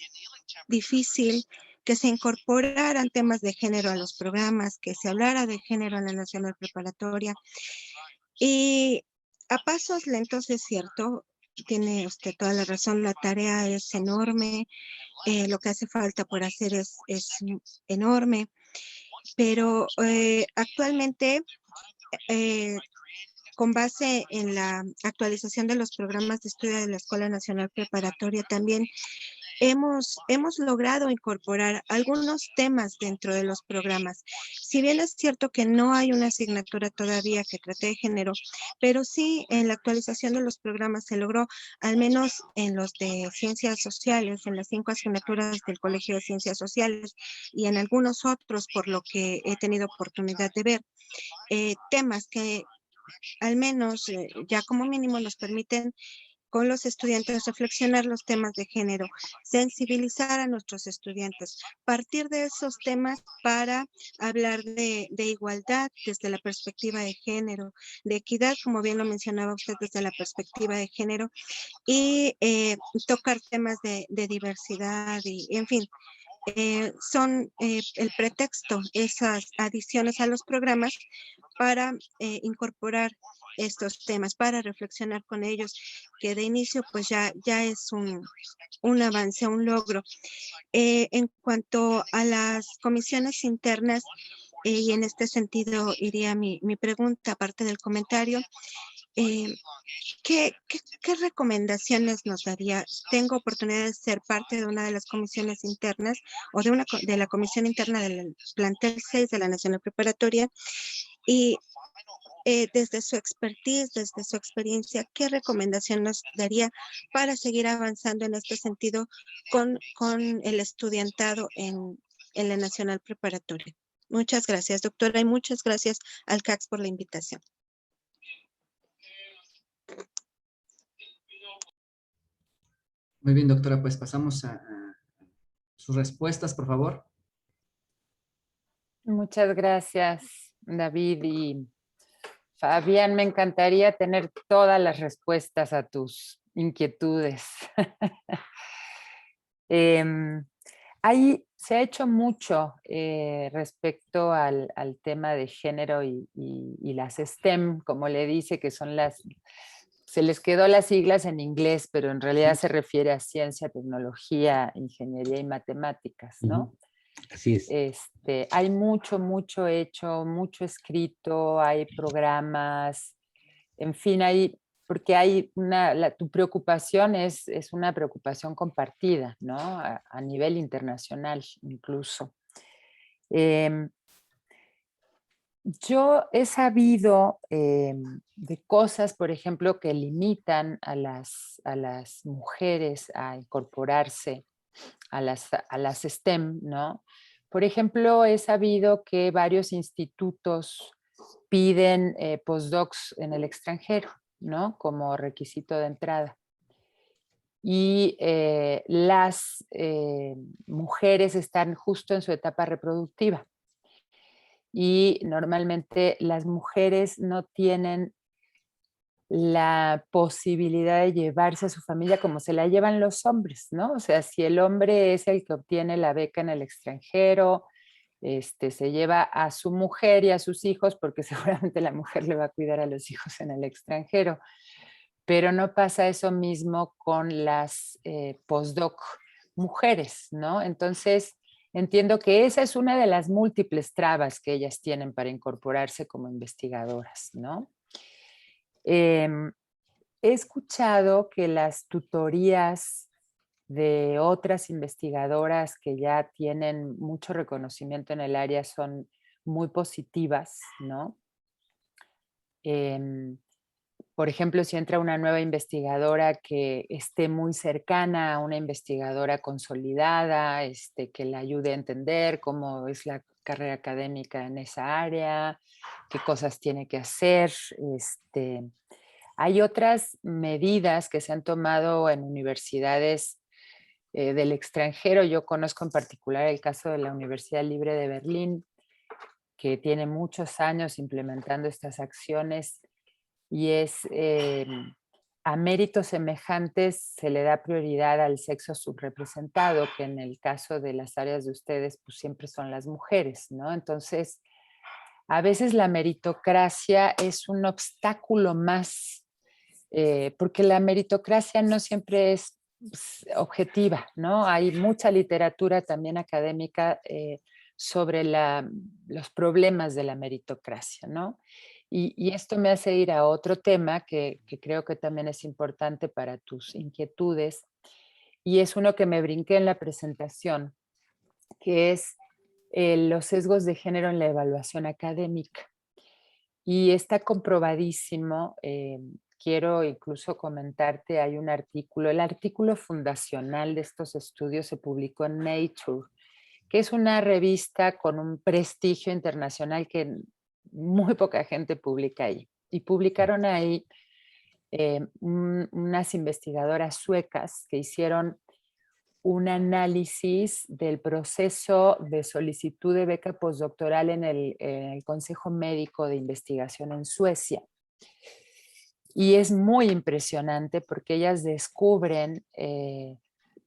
difícil que se incorporaran temas de género a los programas, que se hablara de género en la Nacional Preparatoria. Y a pasos lentos, es cierto, tiene usted toda la razón, la tarea es enorme, lo que hace falta por hacer es enorme, pero actualmente, con base en la actualización de los programas de estudio de la Escuela Nacional Preparatoria, también hemos logrado incorporar algunos temas dentro de los programas. Si bien es cierto que no hay una asignatura todavía que trate de género, pero sí en la actualización de los programas se logró, al menos en los de ciencias sociales, en las 5 asignaturas del Colegio de Ciencias Sociales y en algunos otros, por lo que he tenido oportunidad de ver, temas que al menos ya como mínimo nos permiten con los estudiantes reflexionar los temas de género, sensibilizar a nuestros estudiantes, partir de esos temas para hablar de igualdad desde la perspectiva de género, de equidad, como bien lo mencionaba usted, desde la perspectiva de género, y tocar temas de diversidad y, en fin, son el pretexto, esas adiciones a los programas para incorporar estos temas, para reflexionar con ellos, que de inicio pues ya es un avance, un logro. En cuanto a las comisiones internas, y en este sentido iría mi pregunta, aparte del comentario, ¿qué recomendaciones nos daría? Tengo oportunidad de ser parte de una de las comisiones internas o de la comisión interna del plantel 6 de la Nacional Preparatoria y desde su expertise, desde su experiencia, ¿qué recomendación nos daría para seguir avanzando en este sentido con el estudiantado en la Nacional Preparatoria? Muchas gracias, doctora, y muchas gracias al CACS por la invitación. Muy bien, doctora, pues pasamos a sus respuestas, por favor. Muchas gracias, David y Fabián. Me encantaría tener todas las respuestas a tus inquietudes. Se ha hecho mucho respecto al tema de género y las STEM, como le dice, que son se les quedó las siglas en inglés, pero en realidad se refiere a ciencia, tecnología, ingeniería y matemáticas, ¿no? Así es. Hay mucho hecho, mucho escrito, hay programas, en fin, porque hay tu preocupación es una preocupación compartida, ¿no? A nivel internacional incluso. Yo he sabido de cosas, por ejemplo, que limitan a las mujeres a incorporarse a las STEM, ¿no? Por ejemplo, he sabido que varios institutos piden postdocs en el extranjero, ¿no? Como requisito de entrada. Y las mujeres están justo en su etapa reproductiva. Y normalmente las mujeres no tienen la posibilidad de llevarse a su familia como se la llevan los hombres, ¿no? O sea, si el hombre es el que obtiene la beca en el extranjero, se lleva a su mujer y a sus hijos porque seguramente la mujer le va a cuidar a los hijos en el extranjero. Pero no pasa eso mismo con las postdoc mujeres, ¿no? Entonces, entiendo que esa es una de las múltiples trabas que ellas tienen para incorporarse como investigadoras, ¿no? He escuchado que las tutorías de otras investigadoras que ya tienen mucho reconocimiento en el área son muy positivas, ¿no? Por ejemplo, si entra una nueva investigadora que esté muy cercana a una investigadora consolidada, que la ayude a entender cómo es la carrera académica en esa área, qué cosas tiene que hacer. Hay otras medidas que se han tomado en universidades del extranjero. Yo conozco en particular el caso de la Universidad Libre de Berlín, que tiene muchos años implementando estas acciones y a méritos semejantes se le da prioridad al sexo subrepresentado, que en el caso de las áreas de ustedes pues siempre son las mujeres, ¿no? Entonces, a veces la meritocracia es un obstáculo más, porque la meritocracia no siempre es objetiva, ¿no? Hay mucha literatura también académica sobre los problemas de la meritocracia, ¿no? Y esto me hace ir a otro tema que creo que también es importante para tus inquietudes, y es uno que me brinqué en la presentación, que es los sesgos de género en la evaluación académica. Y está comprobadísimo, quiero incluso comentarte, hay un artículo, el artículo fundacional de estos estudios se publicó en Nature, que es una revista con un prestigio internacional que muy poca gente publica ahí. Y publicaron ahí unas investigadoras suecas que hicieron un análisis del proceso de solicitud de beca postdoctoral en el Consejo Médico de Investigación en Suecia. Y es muy impresionante porque ellas descubren,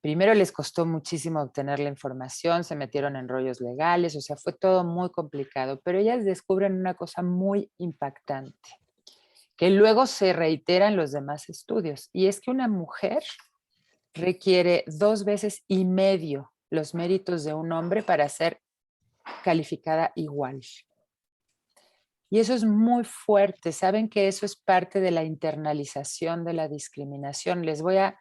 primero les costó muchísimo obtener la información, se metieron en rollos legales, o sea, fue todo muy complicado, pero ellas descubren una cosa muy impactante, que luego se reitera en los demás estudios, y es que una mujer requiere 2,5 veces los méritos de un hombre para ser calificada igual. Y eso es muy fuerte. Saben que eso es parte de la internalización de la discriminación. Les voy a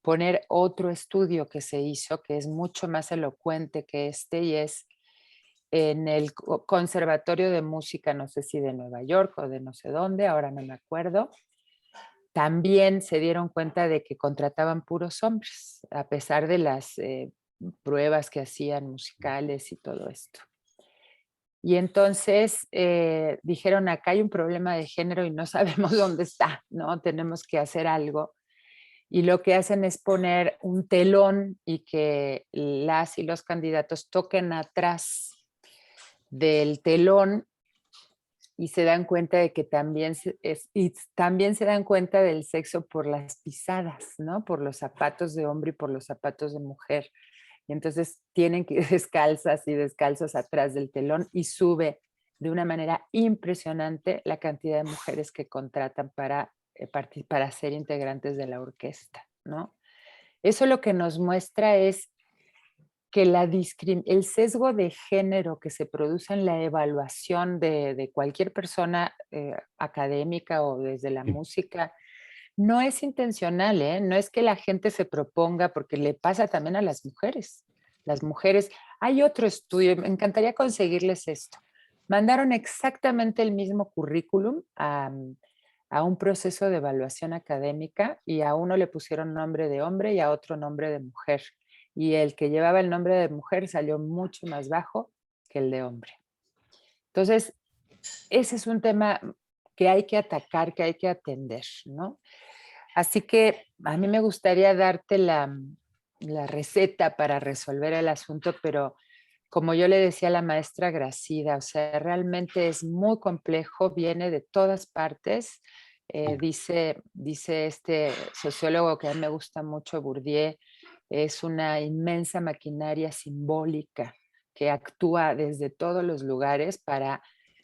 poner otro estudio que se hizo, que es mucho más elocuente que este, y es en el Conservatorio de Música, no sé si de Nueva York o de no sé dónde, ahora no me acuerdo. También se dieron cuenta de que contrataban puros hombres, a pesar de las pruebas que hacían musicales y todo esto. Y entonces dijeron, acá hay un problema de género y no sabemos dónde está, ¿no? Tenemos que hacer algo. Y lo que hacen es poner un telón y que las y los candidatos toquen atrás del telón, y se dan cuenta de que también también se dan cuenta del sexo por las pisadas, ¿no? Por los zapatos de hombre y por los zapatos de mujer. Y entonces tienen que ir descalzas y descalzos atrás del telón, y sube de una manera impresionante la cantidad de mujeres que contratan para ser integrantes de la orquesta, ¿no? Eso lo que nos muestra es que el sesgo de género que se produce en la evaluación de cualquier persona académica o desde la música no es intencional, ¿eh? No es que la gente se proponga, porque le pasa también a las mujeres. Las mujeres, hay otro estudio, me encantaría conseguirles esto. Mandaron exactamente el mismo currículum a un proceso de evaluación académica, y a uno le pusieron nombre de hombre y a otro nombre de mujer. Y el que llevaba el nombre de mujer salió mucho más bajo que el de hombre. Entonces, ese es un tema que hay que atacar, que hay que atender, ¿no? Así que a mí me gustaría darte la receta para resolver el asunto, pero como yo le decía a la maestra Gracida, o sea, realmente es muy complejo, viene de todas partes. Dice este sociólogo que a mí me gusta mucho, Bourdieu, es una inmensa maquinaria simbólica que actúa desde todos los lugares para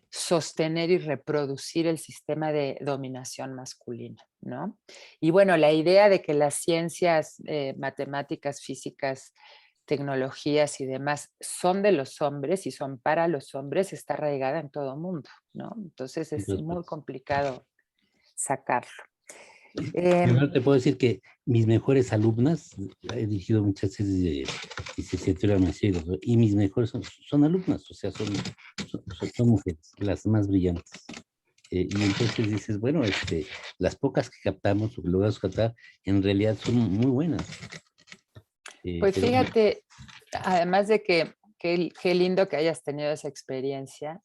sostener y reproducir el sistema de dominación masculina, ¿no? Y bueno, la idea de que las ciencias, matemáticas, físicas, tecnologías y demás son de los hombres y son para los hombres está arraigada en todo el mundo, ¿no? Entonces es muy complicado sacarlo. Yo te puedo decir que mis mejores alumnas, he dirigido muchas tesis de licenciatura, maestría, y mis mejores son alumnas, o sea, son mujeres, las más brillantes. Y entonces dices, bueno, las pocas que captamos o que logramos captar, en realidad son muy buenas. Pues fíjate, además de que qué lindo que hayas tenido esa experiencia,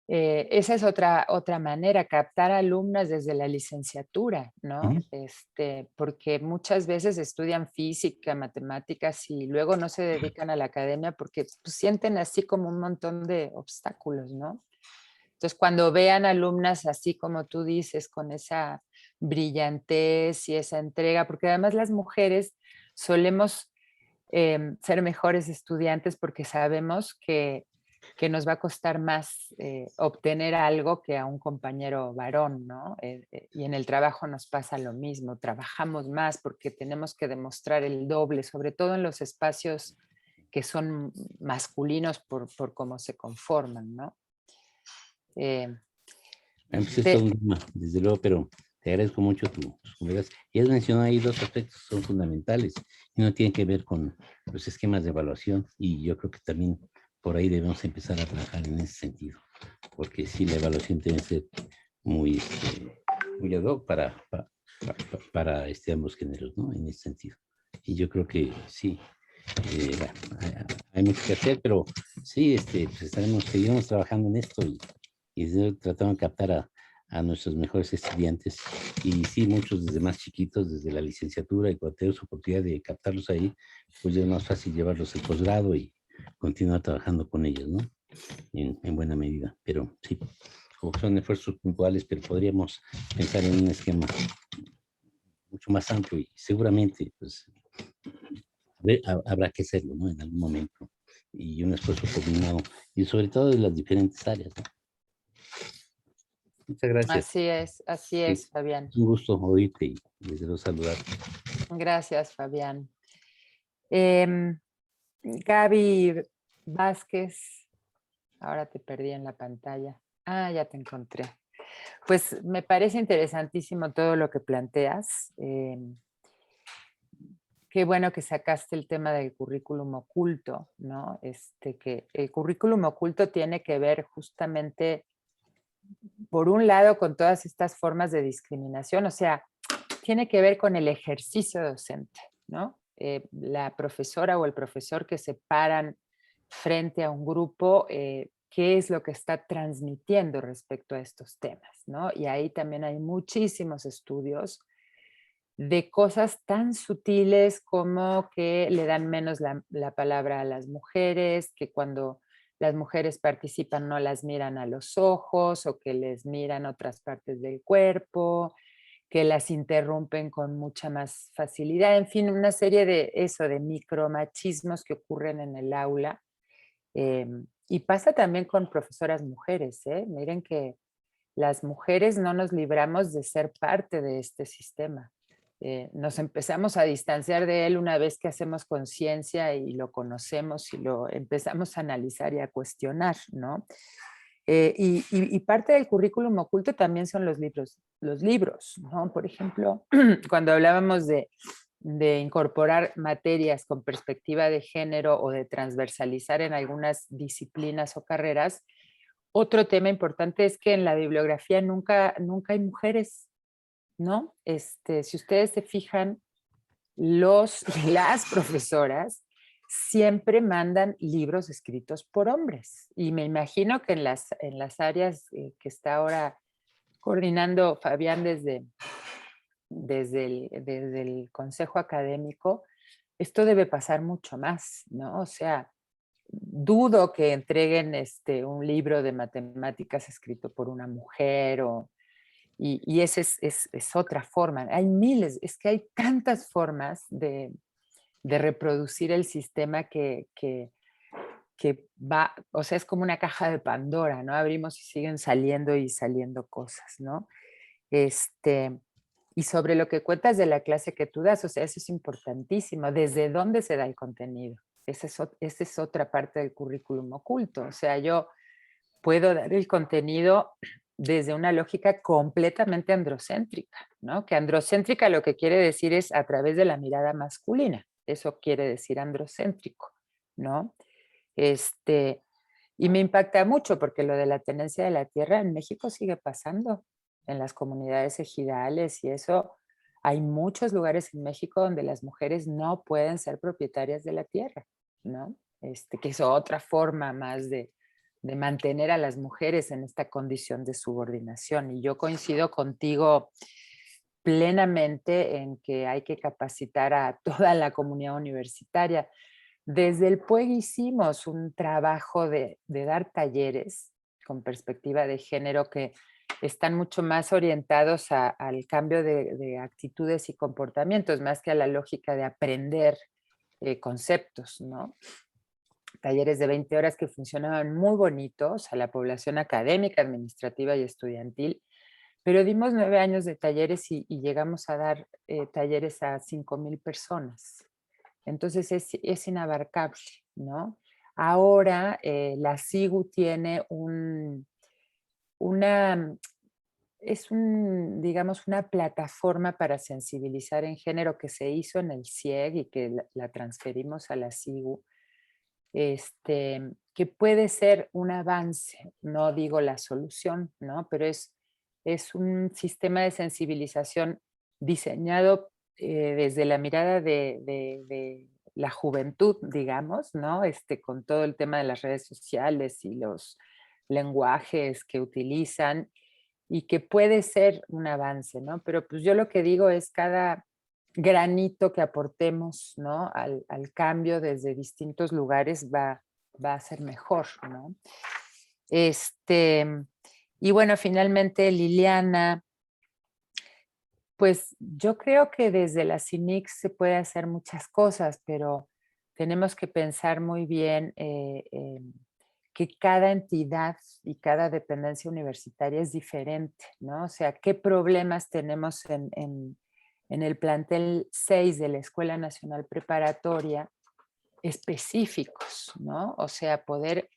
esa es otra manera, captar alumnas desde la licenciatura, ¿no? Porque muchas veces estudian física, matemáticas y luego no se dedican a la academia porque pues, sienten así como un montón de obstáculos, ¿no? Entonces, cuando vean alumnas así como tú dices, con esa brillantez y esa entrega, porque además las mujeres solemos ser mejores estudiantes porque sabemos que nos va a costar más obtener algo que a un compañero varón, ¿no? Y en el trabajo nos pasa lo mismo, trabajamos más porque tenemos que demostrar el doble, sobre todo en los espacios que son masculinos por cómo se conforman, ¿no? Pues es todo un tema, desde luego, pero te agradezco mucho tus ¿verdad? Y has mencionado ahí dos aspectos que son fundamentales y no tienen que ver con los esquemas de evaluación, y yo creo que también por ahí debemos empezar a trabajar en ese sentido, porque sí, la evaluación tiene que ser muy, muy ad hoc para ambos géneros, ¿no? En ese sentido. Y yo creo que sí, bueno, hay mucho que hacer, pero sí, pues seguiremos trabajando en esto y tratando de captar a nuestros mejores estudiantes. Y sí, muchos desde más chiquitos, desde la licenciatura, y cuando tenemos oportunidad de captarlos ahí, pues ya es más fácil llevarlos al posgrado y continuar trabajando con ellos, ¿no? En buena medida. Pero sí, como que son esfuerzos puntuales, pero podríamos pensar en un esquema mucho más amplio y seguramente, pues, habrá que hacerlo, ¿no? En algún momento. Y un esfuerzo coordinado, y sobre todo de las diferentes áreas, ¿no? Muchas gracias. Así Sí, es, Fabián. un gusto oírte y desde luego saludarte. Gracias, Fabián. Gaby Vázquez, ahora te perdí en la pantalla. Ah, ya te encontré. Pues me parece interesantísimo todo lo que planteas. Qué bueno que sacaste el tema del currículum oculto, ¿no? Que el currículum oculto tiene que ver justamente, por un lado, con todas estas formas de discriminación, o sea, tiene que ver con el ejercicio docente, ¿no? La profesora o el profesor que se paran frente a un grupo, qué es lo que está transmitiendo respecto a estos temas, ¿no? Y ahí también hay muchísimos estudios de cosas tan sutiles como que le dan menos la palabra a las mujeres, que cuando las mujeres participan no las miran a los ojos o que les miran otras partes del cuerpo, que las interrumpen con mucha más facilidad, en fin, una serie de micromachismos que ocurren en el aula. Y pasa también con profesoras mujeres, ¿eh? Miren que las mujeres no nos libramos de ser parte de este sistema. Nos empezamos a distanciar de él una vez que hacemos conciencia y lo conocemos y lo empezamos a analizar y a cuestionar, ¿no? Y parte del currículum oculto también son los libros, ¿no? Por ejemplo, cuando hablábamos de incorporar materias con perspectiva de género o de transversalizar en algunas disciplinas o carreras, otro tema importante es que en la bibliografía nunca hay mujeres, ¿no? Si ustedes se fijan, las profesoras siempre mandan libros escritos por hombres. Y me imagino que en las áreas que está ahora coordinando Fabián desde el consejo académico, esto debe pasar mucho más, ¿no? O sea, dudo que entreguen un libro de matemáticas escrito por una mujer y esa es otra forma. Hay miles, es que hay tantas formas de reproducir el sistema que va, o sea, es como una caja de Pandora, ¿no? Abrimos y siguen saliendo y saliendo cosas, ¿no? Y sobre lo que cuentas de la clase que tú das, o sea, eso es importantísimo. ¿Desde dónde se da el contenido? Esa es otra parte del currículum oculto. O sea, yo puedo dar el contenido desde una lógica completamente androcéntrica, ¿no? Que androcéntrica lo que quiere decir es a través de la mirada masculina. Eso quiere decir androcéntrico, ¿no? Y me impacta mucho porque lo de la tenencia de la tierra en México sigue pasando en las comunidades ejidales y eso. Hay muchos lugares en México donde las mujeres no pueden ser propietarias de la tierra, ¿no? Que es otra forma más de mantener a las mujeres en esta condición de subordinación. Y yo coincido contigo plenamente en que hay que capacitar a toda la comunidad universitaria. Desde el PUEG hicimos un trabajo de dar talleres con perspectiva de género que están mucho más orientados al cambio de actitudes y comportamientos, más que a la lógica de aprender conceptos, ¿no? Talleres de 20 horas que funcionaban muy bonitos a la población académica, administrativa y estudiantil, pero dimos 9 años de talleres y llegamos a dar talleres a 5,000 personas. Entonces es inabarcable, ¿no? Ahora la SIGU tiene digamos, una plataforma para sensibilizar en género que se hizo en el CIEG y que la transferimos a la SIGU, que puede ser un avance, no digo la solución, ¿no? Pero es un sistema de sensibilización diseñado desde la mirada de la juventud, digamos, ¿no? Con todo el tema de las redes sociales y los lenguajes que utilizan, y que puede ser un avance, ¿no? Pero pues yo lo que digo es cada granito que aportemos, ¿no? al cambio desde distintos lugares va a ser mejor, ¿no? Y bueno, finalmente Liliana, pues yo creo que desde la CINIC se puede hacer muchas cosas, pero tenemos que pensar muy bien que cada entidad y cada dependencia universitaria es diferente, ¿no? O sea, qué problemas tenemos en el plantel 6 de la Escuela Nacional Preparatoria específicos, ¿no? O sea, poder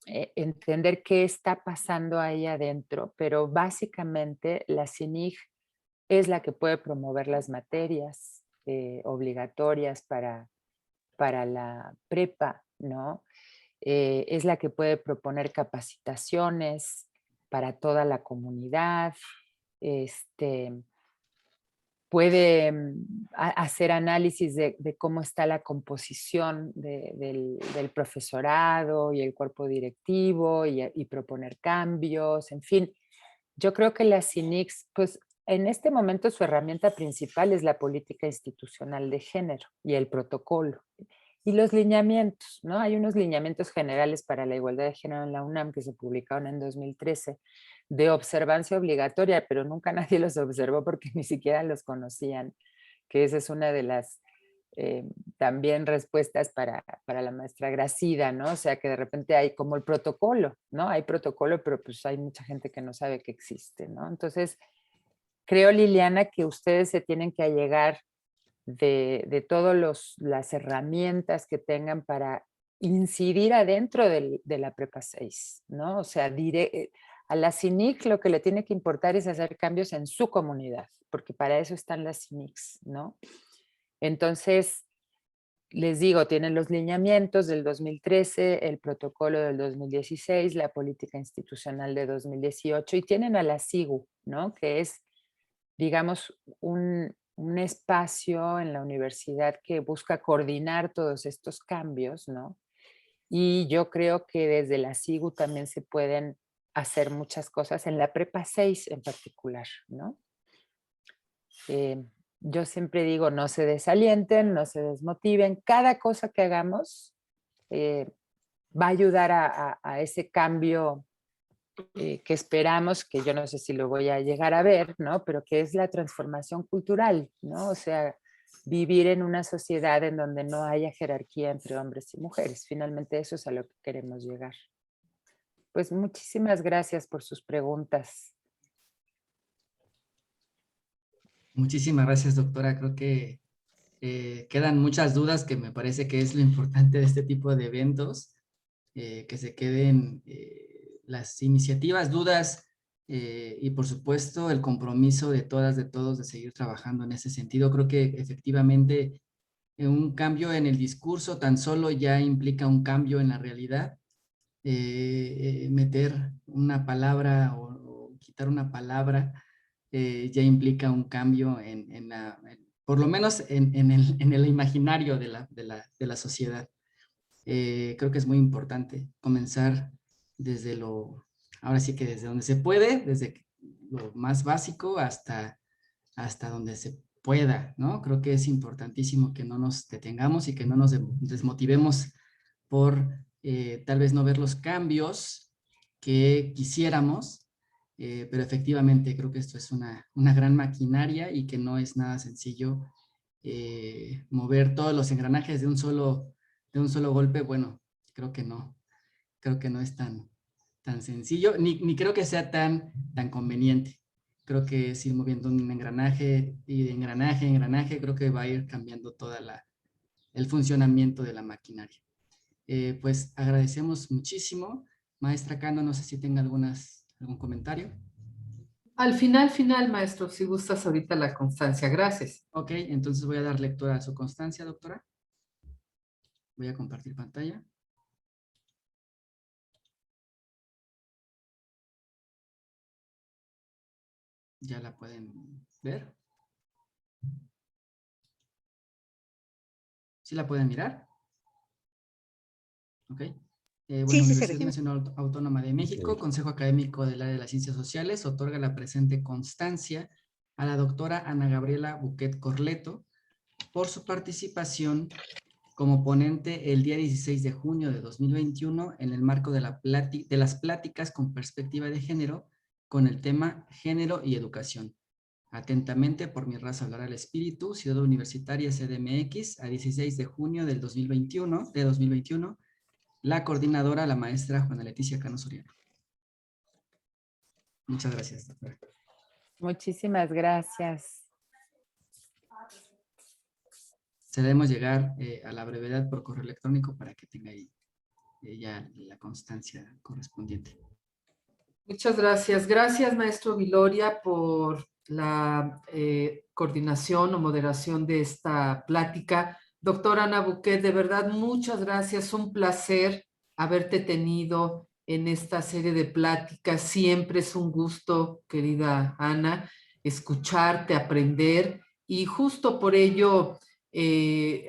entender qué está pasando ahí adentro, pero básicamente la CINIG es la que puede promover las materias obligatorias para la prepa, ¿no? Es la que puede proponer capacitaciones para toda la comunidad, puede hacer análisis de cómo está la composición del profesorado y el cuerpo directivo y proponer cambios, en fin. Yo creo que la CINIX, pues en este momento su herramienta principal es la política institucional de género y el protocolo. Y los lineamientos, ¿no? Hay unos lineamientos generales para la igualdad de género en la UNAM que se publicaron en 2013 de observancia obligatoria, pero nunca nadie los observó porque ni siquiera los conocían, que esa es una de las también respuestas para la maestra Gracida, ¿no? O sea, que de repente hay como el protocolo, ¿no? Hay protocolo, pero pues hay mucha gente que no sabe que existe, ¿no? Entonces, creo, Liliana, que ustedes se tienen que allegar de todas las herramientas que tengan para incidir adentro de la Prepa 6, ¿no? O sea, a la CINIC lo que le tiene que importar es hacer cambios en su comunidad, porque para eso están las CINICs, ¿no? Entonces, les digo, tienen los lineamientos del 2013, el protocolo del 2016, la política institucional de 2018 y tienen a la SIGU, ¿no? Que es, digamos, un espacio en la universidad que busca coordinar todos estos cambios, ¿no? Y yo creo que desde la SIGU también se pueden hacer muchas cosas, en la Prepa 6 en particular, ¿no? Yo siempre digo, no se desalienten, no se desmotiven, cada cosa que hagamos va a ayudar a ese cambio que esperamos, que yo no sé si lo voy a llegar a ver, ¿no? Pero que es la transformación cultural, ¿no? O sea, vivir en una sociedad en donde no haya jerarquía entre hombres y mujeres. Finalmente eso es a lo que queremos llegar. Pues muchísimas gracias por sus preguntas. Muchísimas gracias, doctora. Creo que quedan muchas dudas, que me parece que es lo importante de este tipo de eventos, que se queden las iniciativas, dudas y por supuesto el compromiso de todas, de todos, de seguir trabajando en ese sentido. Creo que efectivamente un cambio en el discurso tan solo ya implica un cambio en la realidad. Meter una palabra o quitar una palabra ya implica un cambio por lo menos en el imaginario de la sociedad. Creo que es muy importante comenzar desde ahora sí que desde donde se puede, desde lo más básico hasta donde se pueda, ¿no? Creo que es importantísimo que no nos detengamos y que no nos desmotivemos por tal vez no ver los cambios que quisiéramos, pero efectivamente creo que esto es una gran maquinaria y que no es nada sencillo mover todos los engranajes de un solo golpe. Bueno, creo que no es tan sencillo, ni creo que sea tan conveniente. Creo que es ir moviendo un engranaje y de engranaje a engranaje, creo que va a ir cambiando todo el funcionamiento de la maquinaria. Pues agradecemos muchísimo. Maestra Cano, no sé si tenga algún comentario. Al final, maestro, si gustas ahorita la constancia. Gracias. Ok, entonces voy a dar lectura a su constancia, doctora. Voy a compartir pantalla. ¿Ya la pueden ver? ¿Sí la pueden mirar? Ok. Bueno, Sí, sí, se Universidad ve. Nacional Autónoma de México, Consejo Académico del Área de las Ciencias Sociales, otorga la presente constancia a la doctora Ana Gabriela Buquet Corleto por su participación como ponente el día 16 de junio de 2021 en el marco de las pláticas con perspectiva de género con el tema Género y Educación. Atentamente, por mi raza hablar al espíritu, Ciudad Universitaria CDMX, a 16 de junio del 2021, la coordinadora, la maestra Juana Leticia Cano Soriano. Muchas gracias, doctora. Muchísimas gracias. Se debemos llegar a la brevedad por correo electrónico para que tenga ahí ya la constancia correspondiente. Muchas gracias. Gracias, maestro Viloria, por la coordinación o moderación de esta plática. Doctora Ana Buquet, de verdad, muchas gracias. Un placer haberte tenido en esta serie de pláticas. Siempre es un gusto, querida Ana, escucharte, aprender. Y justo por ello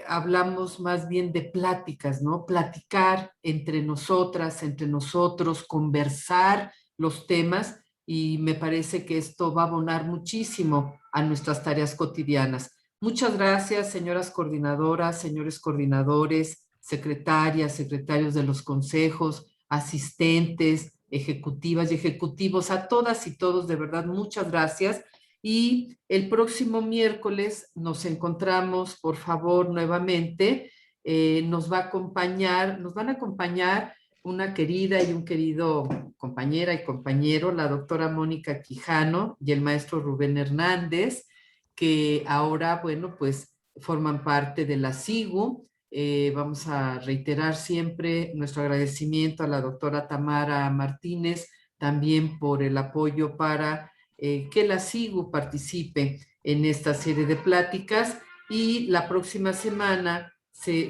hablamos más bien de pláticas, ¿no? Platicar entre nosotras, entre nosotros, conversar los temas, y me parece que esto va a abonar muchísimo a nuestras tareas cotidianas. Muchas gracias, señoras coordinadoras, señores coordinadores, secretarias, secretarios de los consejos, asistentes, ejecutivas y ejecutivos, a todas y todos, de verdad, muchas gracias. Y el próximo miércoles nos encontramos, por favor, nuevamente. Nos van a acompañar una querida y un querido compañera y compañero, la doctora Mónica Quijano y el maestro Rubén Hernández, que ahora, bueno, pues forman parte de la SIGU. Vamos a reiterar siempre nuestro agradecimiento a la doctora Tamara Martínez, también por el apoyo para que la SIGU participe en esta serie de pláticas. Y la próxima semana,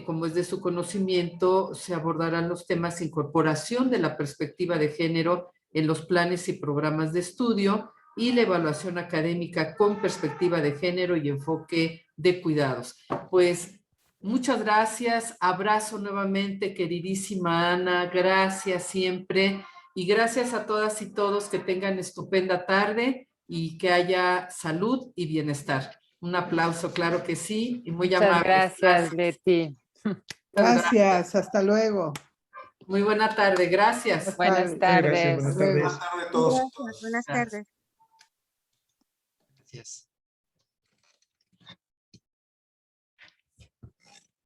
como es de su conocimiento, se abordarán los temas de incorporación de la perspectiva de género en los planes y programas de estudio y la evaluación académica con perspectiva de género y enfoque de cuidados. Pues muchas gracias, abrazo nuevamente, queridísima Ana, gracias siempre, y gracias a todas y todos, que tengan estupenda tarde y que haya salud y bienestar. Un aplauso, claro que sí, y muy amable. Muchas gracias, Leti. Gracias, hasta luego. Muy buena tarde, gracias. Buenas Gracias, tardes. buenas tardes. Buenas tardes a todos. Gracias, buenas tardes. Gracias.